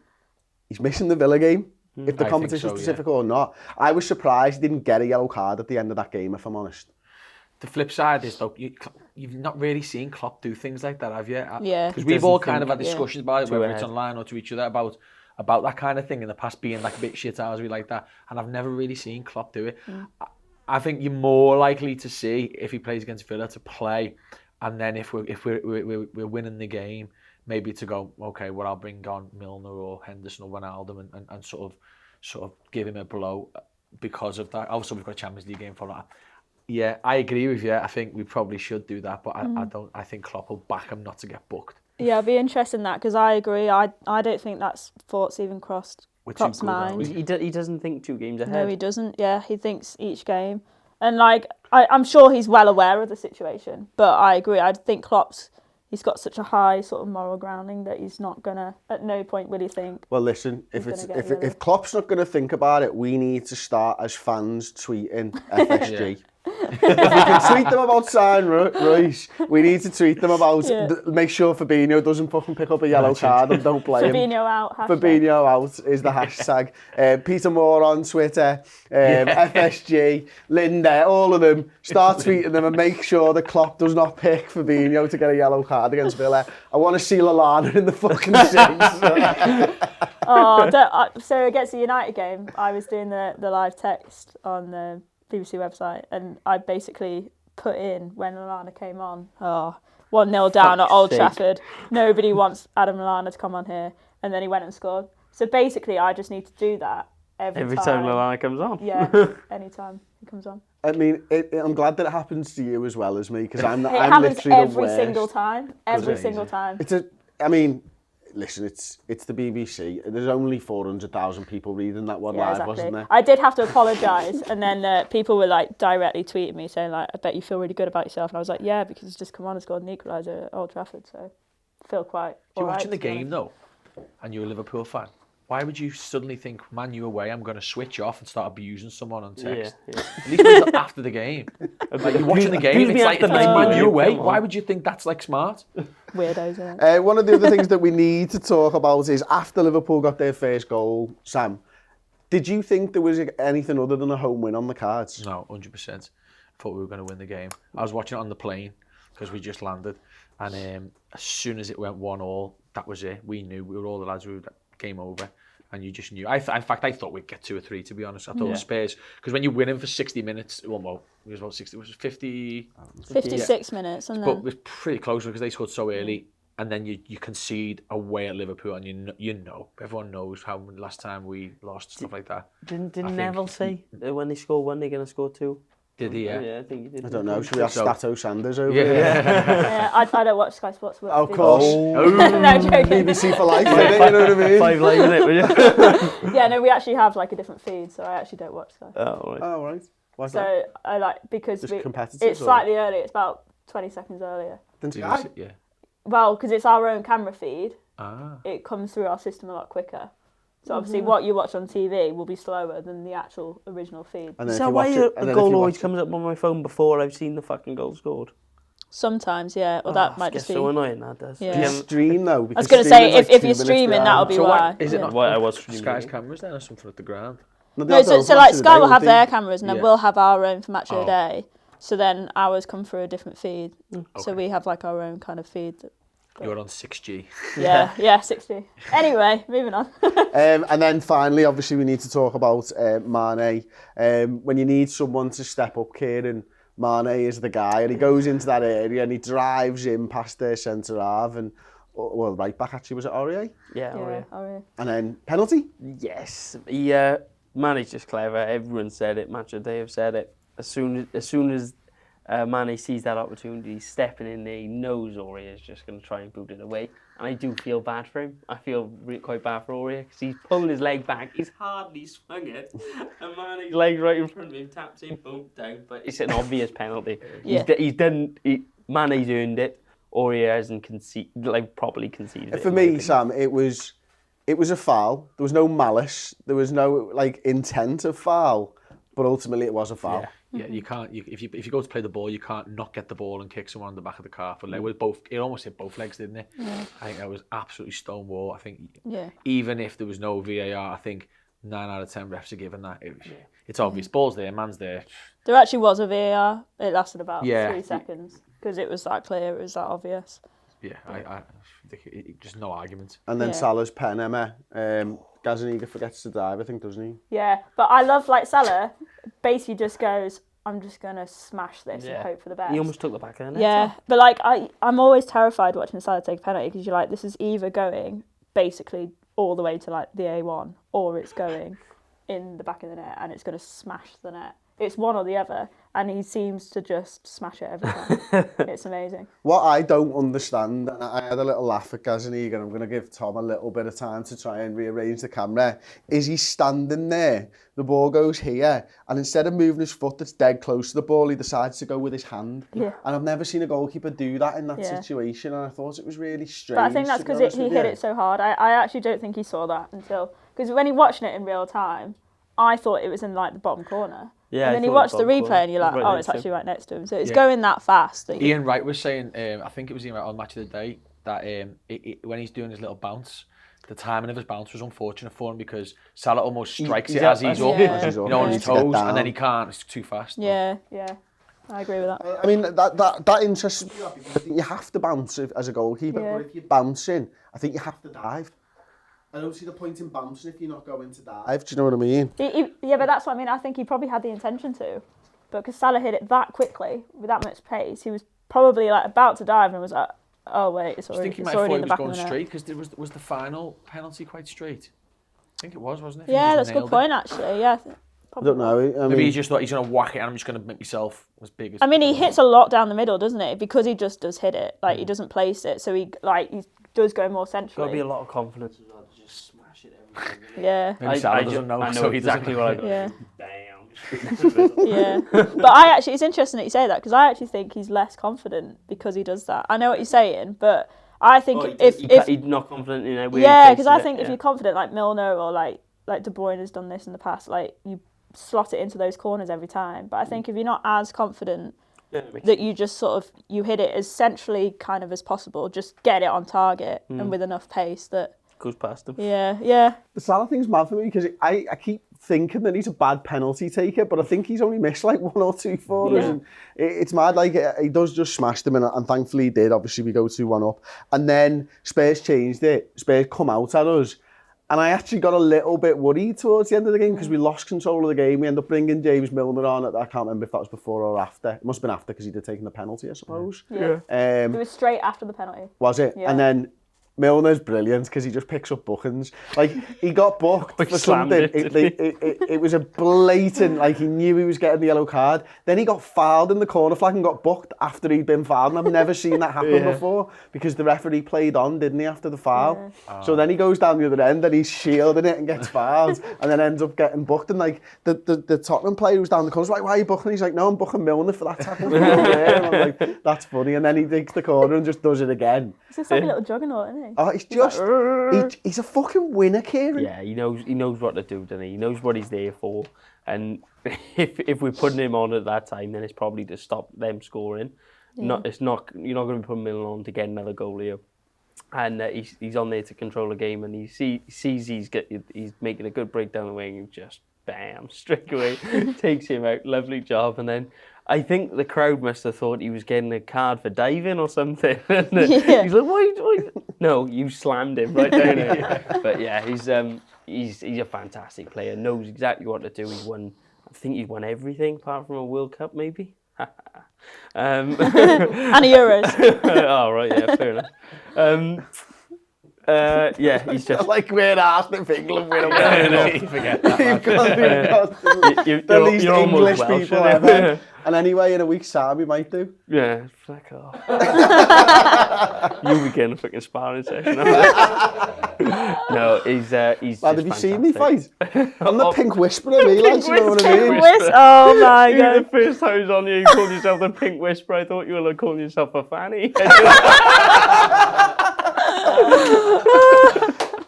[SPEAKER 1] he's missing the Villa game. If the competition specific or not. I was surprised he didn't get a yellow card at the end of that game, if I'm honest.
[SPEAKER 4] The flip side is, though, you've not really seen Klopp do things like that, have you?
[SPEAKER 2] Yeah.
[SPEAKER 4] Because we've all kind of had discussions about it, whether it's online or to each other, about that kind of thing in the past, being like a bit shit hours, we like that. And I've never really seen Klopp do it. I think you're more likely to see, if he plays against Villa, to play, and then if we're winning the game, maybe to go, okay, well, I'll bring on Milner or Henderson or Wijnaldum and sort of give him a blow because of that. Also, we've got a Champions League game for that. Yeah, I agree with you. I think we probably should do that, but I think Klopp will back him not to get booked.
[SPEAKER 2] Yeah, I'd be interested in that because I agree. I don't think that's thoughts even crossed
[SPEAKER 4] We're too
[SPEAKER 2] Klopp's
[SPEAKER 4] good, aren't
[SPEAKER 2] mind.
[SPEAKER 4] we?
[SPEAKER 3] He doesn't think 2 games ahead.
[SPEAKER 2] No, he doesn't. Yeah, he thinks each game. And, like, I'm sure he's well aware of the situation. But I agree. I think he's got such a high sort of moral grounding that he's not going to, at no point will he think.
[SPEAKER 1] Well, listen,
[SPEAKER 2] He's gonna get rid of
[SPEAKER 1] if Klopp's not going to think about it, we need to start as fans tweeting FSG. If we can tweet them about sign Royce, we need to tweet them about make sure Fabinho doesn't fucking pick up a yellow card and don't play him.
[SPEAKER 2] Fabinho out. Hashtag.
[SPEAKER 1] Fabinho out is the hashtag. Peter Moore on Twitter, FSG, Linda, all of them. Start tweeting them and make sure that Klopp does not pick Fabinho to get a yellow card against Villa. I want to see Lallana in the fucking six.
[SPEAKER 2] So against the United game, I was doing the live text on the BBC website, and I basically put in when Lallana came on, 1-0 down at Old Trafford. Nobody wants Adam Lallana to come on here, and then he went and scored. So basically, I just need to do that every time
[SPEAKER 3] Lallana comes on.
[SPEAKER 2] Yeah, anytime he comes on.
[SPEAKER 1] I mean, I'm glad that it happens to you as well as me because I'm
[SPEAKER 2] It happens
[SPEAKER 1] literally
[SPEAKER 2] every
[SPEAKER 1] the worst.
[SPEAKER 2] single time. Every single time.
[SPEAKER 1] Listen, it's the BBC. There's only 400,000 people reading that one live,
[SPEAKER 2] exactly.
[SPEAKER 1] wasn't there?
[SPEAKER 2] I did have to apologise, and then people were like directly tweeting me saying like, "I bet you feel really good about yourself," and I was like, "Yeah, because he's just come on and scored an equaliser at Old Trafford, so I feel quite."
[SPEAKER 4] If you're watching the game though, and you're a Liverpool fan, why would you suddenly think, "Man, you away, I'm going to switch off and start abusing someone on text"?
[SPEAKER 3] Yeah.
[SPEAKER 4] At least wait till after the game. Like you're watching the game, it's like "Man, you away." Why would you think that's like smart?
[SPEAKER 2] Weirdos, isn't it?
[SPEAKER 1] One of the other things that we need to talk about is after Liverpool got their first goal, Sam, did you think there was anything other than a home win on the cards?
[SPEAKER 4] No, 100%. I thought we were going to win the game. I was watching it on the plane because we just landed, and as soon as it went 1-1, that was it. We knew, we were all the lads, we were game over. And you just knew. In fact, I thought we'd get 2 or 3, to be honest. I thought the Spurs, because when you're winning for 60 minutes, it was about 60, was it 50?
[SPEAKER 2] 56 minutes, and
[SPEAKER 4] but it was pretty close because they scored so early. And then you concede away at Liverpool, and you know, everyone knows how last time we lost, stuff like that.
[SPEAKER 3] Didn't Neville say that when they score 1, they're going to score 2?
[SPEAKER 4] Did he? Yeah.
[SPEAKER 3] Yeah, I think he did.
[SPEAKER 1] I don't know. Should we have Stato Sanders over here?
[SPEAKER 2] Yeah, I don't watch Sky Sports.
[SPEAKER 1] Oh, of course.
[SPEAKER 2] No, joking.
[SPEAKER 1] BBC for life, innit, you know what I mean?
[SPEAKER 3] 5 live in it, will you?
[SPEAKER 2] Yeah, no, we actually have like a different feed, so I actually don't watch Sky.
[SPEAKER 3] Oh, right.
[SPEAKER 1] Oh, right. Why's that?
[SPEAKER 2] So I like because
[SPEAKER 1] Just competitive,
[SPEAKER 2] it's
[SPEAKER 1] or?
[SPEAKER 2] slightly early. It's about 20 seconds earlier.
[SPEAKER 1] Than
[SPEAKER 4] Did
[SPEAKER 1] Sky?
[SPEAKER 4] you- yeah.
[SPEAKER 2] Well, because it's our own camera feed,
[SPEAKER 4] Ah.
[SPEAKER 2] it comes through our system a lot quicker. So obviously, what you watch on TV will be slower than the actual original feed.
[SPEAKER 1] And then
[SPEAKER 3] Is
[SPEAKER 1] if
[SPEAKER 3] that
[SPEAKER 1] you
[SPEAKER 3] why
[SPEAKER 1] watch it- and
[SPEAKER 3] a
[SPEAKER 1] then
[SPEAKER 3] goal
[SPEAKER 1] if you
[SPEAKER 3] always
[SPEAKER 1] watch it-
[SPEAKER 3] comes up on my phone before I've seen the fucking goal scored?
[SPEAKER 2] Sometimes, yeah, or that might just be.
[SPEAKER 3] so annoying, that does.
[SPEAKER 2] Yeah.
[SPEAKER 1] Do you stream though?
[SPEAKER 2] I was going to say, if you're streaming, that'll be
[SPEAKER 4] So
[SPEAKER 2] why.
[SPEAKER 4] what, is it not
[SPEAKER 3] Why I was streaming
[SPEAKER 4] Sky's
[SPEAKER 3] it.
[SPEAKER 4] cameras then or something at the ground?
[SPEAKER 2] No, so like Sky will have their cameras, and then we'll have our own for Match of the Day. So then ours come through a different feed. So we have like our own kind of feed.
[SPEAKER 4] You're on 6G.
[SPEAKER 2] Yeah, 60. Anyway, moving on.
[SPEAKER 1] And then finally, obviously, we need to talk about Mane. When you need someone to step up, Kieran, Mane is the guy, and he goes into that area and he drives in past their centre half, and well, right back actually, was it Aurier?
[SPEAKER 3] Yeah,
[SPEAKER 2] Aurier.
[SPEAKER 1] And then penalty.
[SPEAKER 3] Yes, Mane's just clever. Everyone said it. Match of the Day have said it. As soon as Mane sees that opportunity, he's stepping in there. He knows Aurier is just going to try and boot it away. And I do feel bad for him. I feel quite bad for Aurier because he's pulling his leg back. He's hardly swung it. And Mane's leg right in front of him, taps in, boom, down. But it's an obvious penalty.
[SPEAKER 2] Yeah.
[SPEAKER 3] Mane's earned it. Aurier hasn't properly conceded it.
[SPEAKER 1] For me, Sam, it was a foul. There was no malice. There was no intent of foul. But ultimately, it was a foul.
[SPEAKER 4] Yeah, you can't. If you go to play the ball, you can't not get the ball and kick someone on the back of the calf. But it almost hit both legs, didn't it? Yeah. I think that was absolutely stonewall. I think even if there was no VAR, I think 9 out of 10 refs are given that. It's obvious. Ball's there, man's there.
[SPEAKER 2] There actually was a VAR. It lasted about 3 seconds because it was that clear. It was that obvious.
[SPEAKER 4] Yeah, I think just no argument.
[SPEAKER 1] And then Salah's pen, Emma. Gazaniga forgets to dive, I think, doesn't he?
[SPEAKER 2] Yeah, but I love Salah basically just goes, I'm just going to smash this and hope for the best.
[SPEAKER 3] He almost took the back of the net.
[SPEAKER 2] Yeah, but I'm always terrified watching Salah take a penalty because you're like, this is either going basically all the way to the A1 or it's going in the back of the net and it's going to smash the net. It's one or the other. and he seems to just smash it every time. It's amazing.
[SPEAKER 1] What I don't understand, and I had a little laugh at Gazaniga, and I'm going to give Tom a little bit of time to try and rearrange the camera, is he's standing there, the ball goes here, and instead of moving his foot that's dead close to the ball, he decides to go with his hand.
[SPEAKER 2] Yeah.
[SPEAKER 1] And I've never seen a goalkeeper do that in that
[SPEAKER 2] Yeah.
[SPEAKER 1] situation, and I thought it was really strange.
[SPEAKER 2] But I think that's
[SPEAKER 1] to be
[SPEAKER 2] because
[SPEAKER 1] honest
[SPEAKER 2] he
[SPEAKER 1] with
[SPEAKER 2] hit
[SPEAKER 1] you.
[SPEAKER 2] it so hard. I actually don't think he saw that until... Because when he watched it in real time, I thought it was in like the bottom corner.
[SPEAKER 3] Yeah,
[SPEAKER 2] and
[SPEAKER 3] I
[SPEAKER 2] then you
[SPEAKER 3] thought
[SPEAKER 2] watch
[SPEAKER 3] it
[SPEAKER 2] the
[SPEAKER 3] was
[SPEAKER 2] replay
[SPEAKER 3] bottom
[SPEAKER 2] and you're like,
[SPEAKER 3] corner.
[SPEAKER 2] oh,
[SPEAKER 3] Right
[SPEAKER 2] it's
[SPEAKER 3] next to
[SPEAKER 2] actually right next to him. So it's
[SPEAKER 4] Yeah.
[SPEAKER 2] going that fast. That
[SPEAKER 4] Ian Wright was saying, I think it was Ian Wright on Match of the Day, that when he's doing his little bounce, the timing of his bounce was unfortunate for him because Salah almost strikes it as he's up,
[SPEAKER 2] Yeah.
[SPEAKER 1] As he's up,
[SPEAKER 4] you know, on
[SPEAKER 1] he
[SPEAKER 4] his
[SPEAKER 1] needs to get
[SPEAKER 4] toes, and then
[SPEAKER 1] down.
[SPEAKER 4] he can't. It's too fast.
[SPEAKER 2] Yeah, I agree with that.
[SPEAKER 1] I mean, that interests me. I think you have to bounce as a goalkeeper,
[SPEAKER 2] Yeah.
[SPEAKER 1] but if you're bouncing, I think you have to dive. I don't see the point in bouncing if you're not going to dive. Do you know what I mean?
[SPEAKER 2] Yeah, but that's what I mean. I think he probably had the intention to. But because Salah hit it that quickly, with that much pace, he was probably like about to dive and was like, oh wait, it's
[SPEAKER 4] I
[SPEAKER 2] already,
[SPEAKER 4] think he
[SPEAKER 2] it's
[SPEAKER 4] might have
[SPEAKER 2] already
[SPEAKER 4] thought
[SPEAKER 2] in
[SPEAKER 4] he
[SPEAKER 2] the
[SPEAKER 4] was
[SPEAKER 2] back
[SPEAKER 4] going
[SPEAKER 2] of the net.
[SPEAKER 4] straight because was the final penalty quite straight? I think it was, wasn't it?
[SPEAKER 2] Yeah, that's a good point actually. Yeah,
[SPEAKER 1] I
[SPEAKER 2] probably.
[SPEAKER 1] don't know. I
[SPEAKER 4] Maybe
[SPEAKER 1] mean,
[SPEAKER 4] he just thought he's going to whack it and I'm just going to make myself as big as...
[SPEAKER 2] I mean, he hits a lot down the middle, doesn't he? Because he just does hit it. Like, he doesn't place it, so he does go more centrally.
[SPEAKER 3] Got to be a lot of confidence as well to just smash it every time.
[SPEAKER 2] Yeah.
[SPEAKER 4] Maybe Salah doesn't know,
[SPEAKER 3] I know
[SPEAKER 4] so he
[SPEAKER 3] exactly
[SPEAKER 4] doesn't.
[SPEAKER 3] what I got.
[SPEAKER 2] Yeah.
[SPEAKER 3] Bam.
[SPEAKER 2] Yeah. But it's interesting that you say that because I actually think he's less confident because he does that. I know what you're saying, but I think if
[SPEAKER 3] he's not confident in it.
[SPEAKER 2] yeah, because I think if you're confident, like Milner or like De Bruyne has done this in the past, like you slot it into those corners every time. But I think if you're not as confident that you just sort of you hit it as centrally kind of as possible, just get it on target and with enough pace that
[SPEAKER 3] goes past him.
[SPEAKER 2] yeah.
[SPEAKER 1] the Salah thing's mad for me because I keep thinking that he's a bad penalty taker, but I think he's only missed like one or two for us. And it's mad, like he does just smash them, and thankfully he did. Obviously we go 2-1 up, and then Spurs changed it. Spurs come out at us, and I actually got a little bit worried towards the end of the game because we lost control of the game. We ended up bringing James Milner on. I can't remember if that was before or after. It must have been after because he'd have taken the penalty, I suppose.
[SPEAKER 2] Yeah. It was straight after the penalty.
[SPEAKER 1] Was it?
[SPEAKER 2] Yeah.
[SPEAKER 1] And then Milner's brilliant because he just picks up bookings. Like, he got booked for
[SPEAKER 3] slammed
[SPEAKER 1] something.
[SPEAKER 3] it,
[SPEAKER 1] It was a blatant, like, he knew he was getting the yellow card. Then he got fouled in the corner flag and got booked after he'd been fouled. And I've never seen that happen before because the referee played on, didn't he, after the foul? Yeah. So then he goes down the other end and he's shielding it and gets fouled and then ends up getting booked. And, like, the Tottenham player who was down the corner was like, why are you booking? He's like, no, I'm booking Milner for that tackle. And I'm like, that's funny. And then he digs the corner and just does it again.
[SPEAKER 2] It's just like a little juggernaut, isn't he?
[SPEAKER 1] Oh, he's just, he's a fucking winner, Kieran.
[SPEAKER 3] Yeah, he knows what to do, doesn't he? He knows what he's there for. And if we're putting him on at that time, then it's probably to stop them scoring. Yeah. You're not going to be putting Milner on to get another goal here. And he's on there to control the game, and he sees he's making a good break down the wing, and just bam, straight away takes him out. Lovely job. And then I think the crowd must have thought he was getting a card for diving or something. And he's like, why? No, you slammed him right down here. But yeah, he's a fantastic player. Knows exactly what to do. I think he's won everything apart from a World Cup, maybe.
[SPEAKER 2] And a Euros.
[SPEAKER 3] Oh right, yeah, fair enough. Yeah, he's just
[SPEAKER 1] like we're Arsenal of England, we're a
[SPEAKER 4] Forget that.
[SPEAKER 1] the least
[SPEAKER 3] you're almost
[SPEAKER 1] English
[SPEAKER 3] Welsh,
[SPEAKER 1] people
[SPEAKER 3] aren't you?
[SPEAKER 1] ever. And anyway, in a week's time we might do.
[SPEAKER 3] Yeah, fuck off. You'll be getting a fucking sparring session. No, he's
[SPEAKER 1] Lad,
[SPEAKER 3] just
[SPEAKER 1] have you seen me
[SPEAKER 3] fantastic.
[SPEAKER 1] fight? I'm the Pink Whisperer, me, lads, you know what I mean?
[SPEAKER 2] Oh my
[SPEAKER 3] The
[SPEAKER 2] god.
[SPEAKER 3] first time I was on you called yourself the Pink Whisperer. I thought you were like calling yourself a fanny.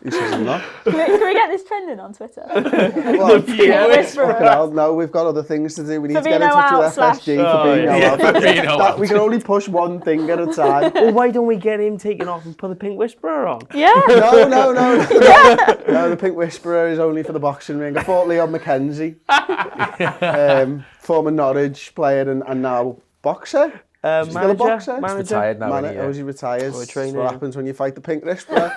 [SPEAKER 1] He says I'm not.
[SPEAKER 2] Can we get this trending on Twitter?
[SPEAKER 1] Well,
[SPEAKER 3] Yeah,
[SPEAKER 2] Whisperer.
[SPEAKER 1] fucking hell, no, we've got other things to do. We need to get in
[SPEAKER 2] Fabinho
[SPEAKER 1] touch
[SPEAKER 2] out
[SPEAKER 1] with
[SPEAKER 2] slash-
[SPEAKER 1] FSG for being
[SPEAKER 3] yeah.
[SPEAKER 1] out. We can only push one thing at a time.
[SPEAKER 3] Well, why don't we get him taken off and put the Pink Whisperer on?
[SPEAKER 2] Yeah.
[SPEAKER 1] No. No, the Pink Whisperer is only for the boxing ring. I fought Leon McKenzie, former Norwich player and now boxer. Still a boxer?
[SPEAKER 3] Manager.
[SPEAKER 4] Retired now.
[SPEAKER 1] Man, oh, he retires.
[SPEAKER 3] Oh,
[SPEAKER 1] That's
[SPEAKER 3] trainer.
[SPEAKER 1] what happens when you fight the Pink Whisperer.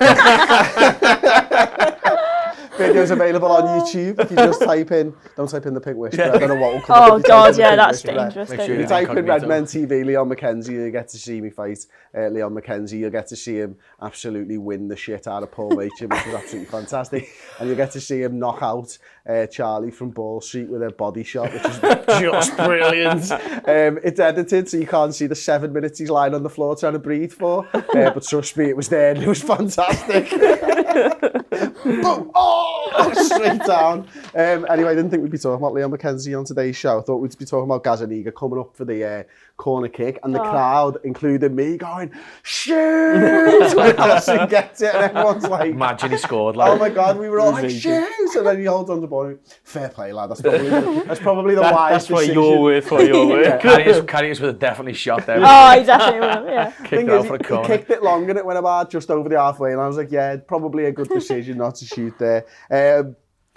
[SPEAKER 1] video's available on YouTube. If you just don't type in the Pink Whisperer. I don't know what will come
[SPEAKER 2] Oh
[SPEAKER 1] up if you type
[SPEAKER 2] God,
[SPEAKER 1] in the
[SPEAKER 2] yeah,
[SPEAKER 1] Pink
[SPEAKER 2] that's
[SPEAKER 1] Whisperer.
[SPEAKER 2] dangerous.
[SPEAKER 4] Make
[SPEAKER 2] don't
[SPEAKER 4] sure
[SPEAKER 1] You
[SPEAKER 2] you?
[SPEAKER 1] type in
[SPEAKER 4] Incognito.
[SPEAKER 1] Redmen TV, Leon McKenzie, you get to see me fight Leon McKenzie. You'll get to see him absolutely win the shit out of Paul Machin, which is absolutely fantastic. And you'll get to see him knock out Charlie from Ball Street with a body shot, which is just brilliant. It's edited, so you can't see the 7 minutes he's lying on the floor trying to breathe for. But trust me, it was there and it was fantastic. Boom! Oh, straight down. Anyway, I didn't think we'd be talking about Leon McKenzie on today's show. I thought we'd be talking about Gazaniga coming up for the corner kick, and the crowd, including me, going, shoot! When Alisson gets it, and everyone's like,
[SPEAKER 4] Imagine he scored. Like,
[SPEAKER 1] oh my God, we were all like, shoot! And then he holds on the ball. Fair play, lad. That's probably the wise
[SPEAKER 3] That's what
[SPEAKER 1] decision.
[SPEAKER 3] you're worth for your work.
[SPEAKER 4] Karius would have definitely shot there.
[SPEAKER 2] Oh, he definitely will. Yeah.
[SPEAKER 4] Kicked it out for a
[SPEAKER 1] He
[SPEAKER 4] corner.
[SPEAKER 1] kicked it long and it went about just over the halfway, and I was like, yeah, probably a good decision not to shoot there.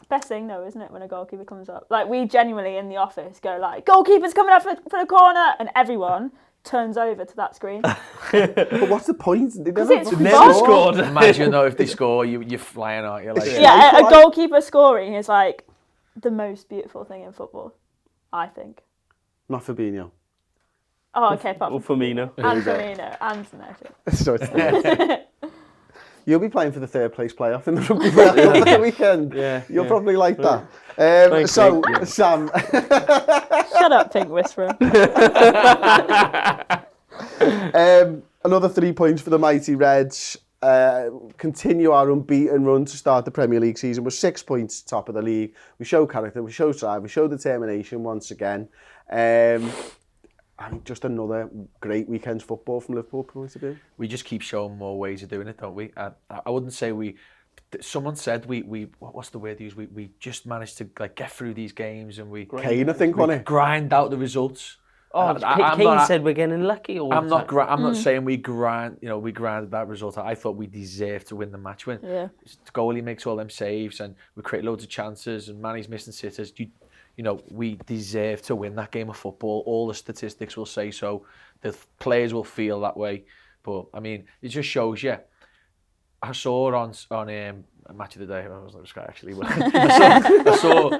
[SPEAKER 2] Best thing though, isn't it, when a goalkeeper comes up? Like, we genuinely in the office go like, goalkeeper's coming up for the corner, and everyone turns over to that screen.
[SPEAKER 1] But what's the point? They never
[SPEAKER 2] it's
[SPEAKER 1] fucking
[SPEAKER 2] fun.
[SPEAKER 1] scored.
[SPEAKER 4] Imagine though if they score, you're flying out. You're like,
[SPEAKER 2] Yeah, a goalkeeper scoring is like the most beautiful thing in football, I think.
[SPEAKER 1] Not Fabinho.
[SPEAKER 2] Oh, okay, apart
[SPEAKER 3] Or
[SPEAKER 2] from
[SPEAKER 3] Firmino.
[SPEAKER 2] and Firmino and Zanetti.
[SPEAKER 1] So it's You'll be playing for the third place playoff in the Rugby World Cup the weekend.
[SPEAKER 3] Yeah,
[SPEAKER 1] You'll
[SPEAKER 3] yeah.
[SPEAKER 1] probably like that.
[SPEAKER 3] Thanks,
[SPEAKER 1] So,
[SPEAKER 3] mate. Yeah.
[SPEAKER 1] Sam,
[SPEAKER 2] Shut up, Pink Whisperer.
[SPEAKER 1] another 3 points for the mighty Reds. Continue our unbeaten run to start the Premier League season. We're 6 points top of the league. We show character, we show drive, we show determination once again. And just another great weekend's football from Liverpool point of view.
[SPEAKER 4] we just keep showing more ways of doing it, don't we? I wouldn't say we. Someone said we what's the word used? We just managed to like get through these games and we
[SPEAKER 1] Kane, I think, won it.
[SPEAKER 4] grind out the results.
[SPEAKER 3] Oh, Kane said we're getting lucky all
[SPEAKER 4] I'm
[SPEAKER 3] the
[SPEAKER 4] not.
[SPEAKER 3] time.
[SPEAKER 4] I'm not saying we grind. You know, we grinded that result. I thought we deserved to win the match. When
[SPEAKER 2] Yeah.
[SPEAKER 4] the goalie makes all them saves and we create loads of chances and Manny's missing sitters. You know, we deserve to win that game of football. All the statistics will say so. The players will feel that way. But I mean, it just shows you. I saw it on Match of the Day. I was like, actually, I saw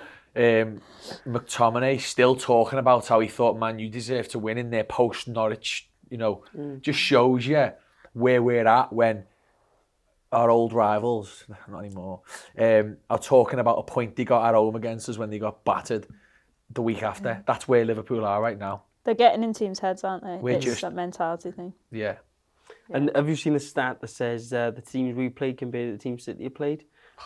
[SPEAKER 4] McTominay still talking about how he thought Man U deserved to win in their post Norwich. You know, just shows you where we're at when our old rivals, not anymore, are talking about a point they got at home against us when they got battered the week after. That's where Liverpool are right now.
[SPEAKER 2] They're getting in teams' heads, aren't they?
[SPEAKER 4] We're
[SPEAKER 2] It's
[SPEAKER 4] just-
[SPEAKER 2] that mentality thing.
[SPEAKER 4] Yeah.
[SPEAKER 3] And have you seen the stat that says the teams we played compared to the teams City played?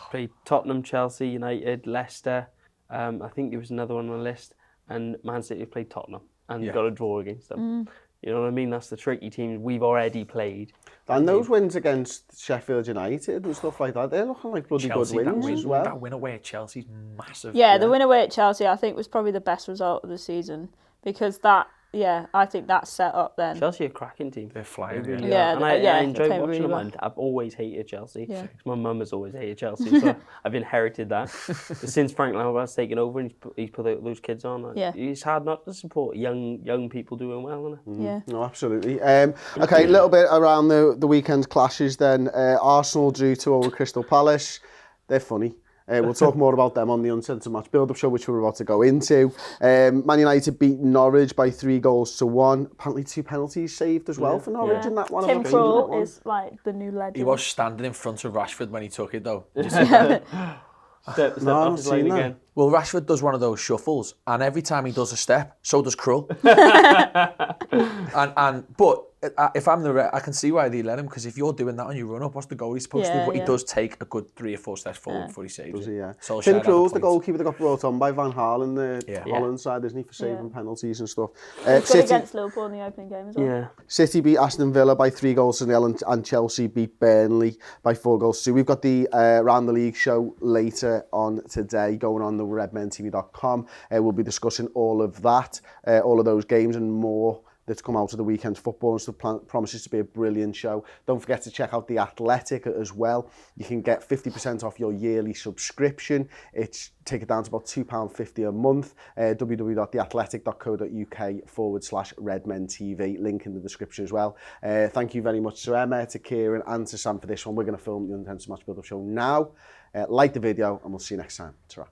[SPEAKER 3] Played Tottenham, Chelsea, United, Leicester. I think there was another one on the list. And Man City played Tottenham and got a draw against them. You know what I mean? That's the tricky teams we've already played.
[SPEAKER 1] And those wins against Sheffield United and stuff like that, they're looking like bloody
[SPEAKER 4] Chelsea,
[SPEAKER 1] good
[SPEAKER 4] that
[SPEAKER 1] wins
[SPEAKER 4] win,
[SPEAKER 1] as well.
[SPEAKER 4] that win away at Chelsea's massive.
[SPEAKER 2] Yeah, the win away at Chelsea, I think, was probably the best result of the season because I think that set up then.
[SPEAKER 3] Chelsea are a cracking team.
[SPEAKER 4] They're flying.
[SPEAKER 3] They
[SPEAKER 4] Yeah.
[SPEAKER 3] really
[SPEAKER 2] Yeah,
[SPEAKER 3] are. And I
[SPEAKER 2] they
[SPEAKER 3] enjoy
[SPEAKER 2] play
[SPEAKER 3] watching
[SPEAKER 2] really
[SPEAKER 3] them.
[SPEAKER 2] well.
[SPEAKER 3] And I've always hated Chelsea.
[SPEAKER 2] Yeah.
[SPEAKER 3] 'Cause my mum has always hated Chelsea, so I've inherited that. But since Frank Lampard's taken over and he's put those kids on,
[SPEAKER 2] Yeah.
[SPEAKER 3] it's hard not to support young people doing well, isn't it?
[SPEAKER 2] Yeah.
[SPEAKER 1] No, absolutely. Okay, a little bit around the weekend's clashes then. Arsenal drew 2 over Crystal Palace. They're funny. We'll talk more about them on the Uncensored Match build-up show, which we're about to go into. Man United beat Norwich by 3-1. Apparently 2 penalties saved as well for Norwich in that one.
[SPEAKER 2] Tim
[SPEAKER 1] I've seen that
[SPEAKER 2] Krul
[SPEAKER 1] one.
[SPEAKER 2] is like the new legend.
[SPEAKER 4] He was standing in front of Rashford when he took it, though.
[SPEAKER 3] Step
[SPEAKER 1] No, I
[SPEAKER 3] off
[SPEAKER 1] haven't
[SPEAKER 3] his line
[SPEAKER 1] seen that.
[SPEAKER 3] again.
[SPEAKER 4] Well, Rashford does one of those shuffles, and every time he does a step, so does Krul. But if I'm the I can see why they let him, because if you're doing that on your run up, what's the goalie supposed to do? But he does take a good 3 or 4 steps forward before he saves
[SPEAKER 1] Does
[SPEAKER 4] it.
[SPEAKER 1] he, yeah.
[SPEAKER 4] Solskjaer
[SPEAKER 1] Tim
[SPEAKER 4] had
[SPEAKER 1] Krul's the
[SPEAKER 4] point.
[SPEAKER 1] goalkeeper that got brought on by Van Gaal in the Holland side, isn't he, for saving penalties and stuff.
[SPEAKER 2] He was good
[SPEAKER 1] City,
[SPEAKER 2] against Liverpool in the opening game as well.
[SPEAKER 3] Yeah.
[SPEAKER 1] City beat Aston Villa by 3-0 and Chelsea beat Burnley by 4-2. We've got the Round the League show later on today going on the redmentv.com. We'll be discussing all of that, all of those games and more that's come out of the weekend's football and stuff. Promises to be a brilliant show. Don't forget to check out The Athletic as well. You can get 50% off your yearly subscription. Take it down to about £2.50 a month. www.theathletic.co.uk/Redmen TV. Link in the description as well. Thank you very much to Emma, to Kieran and to Sam for this one. We're going to film the Intense Match Build-Up show now. Like the video and we'll see you next time. Ta-ra.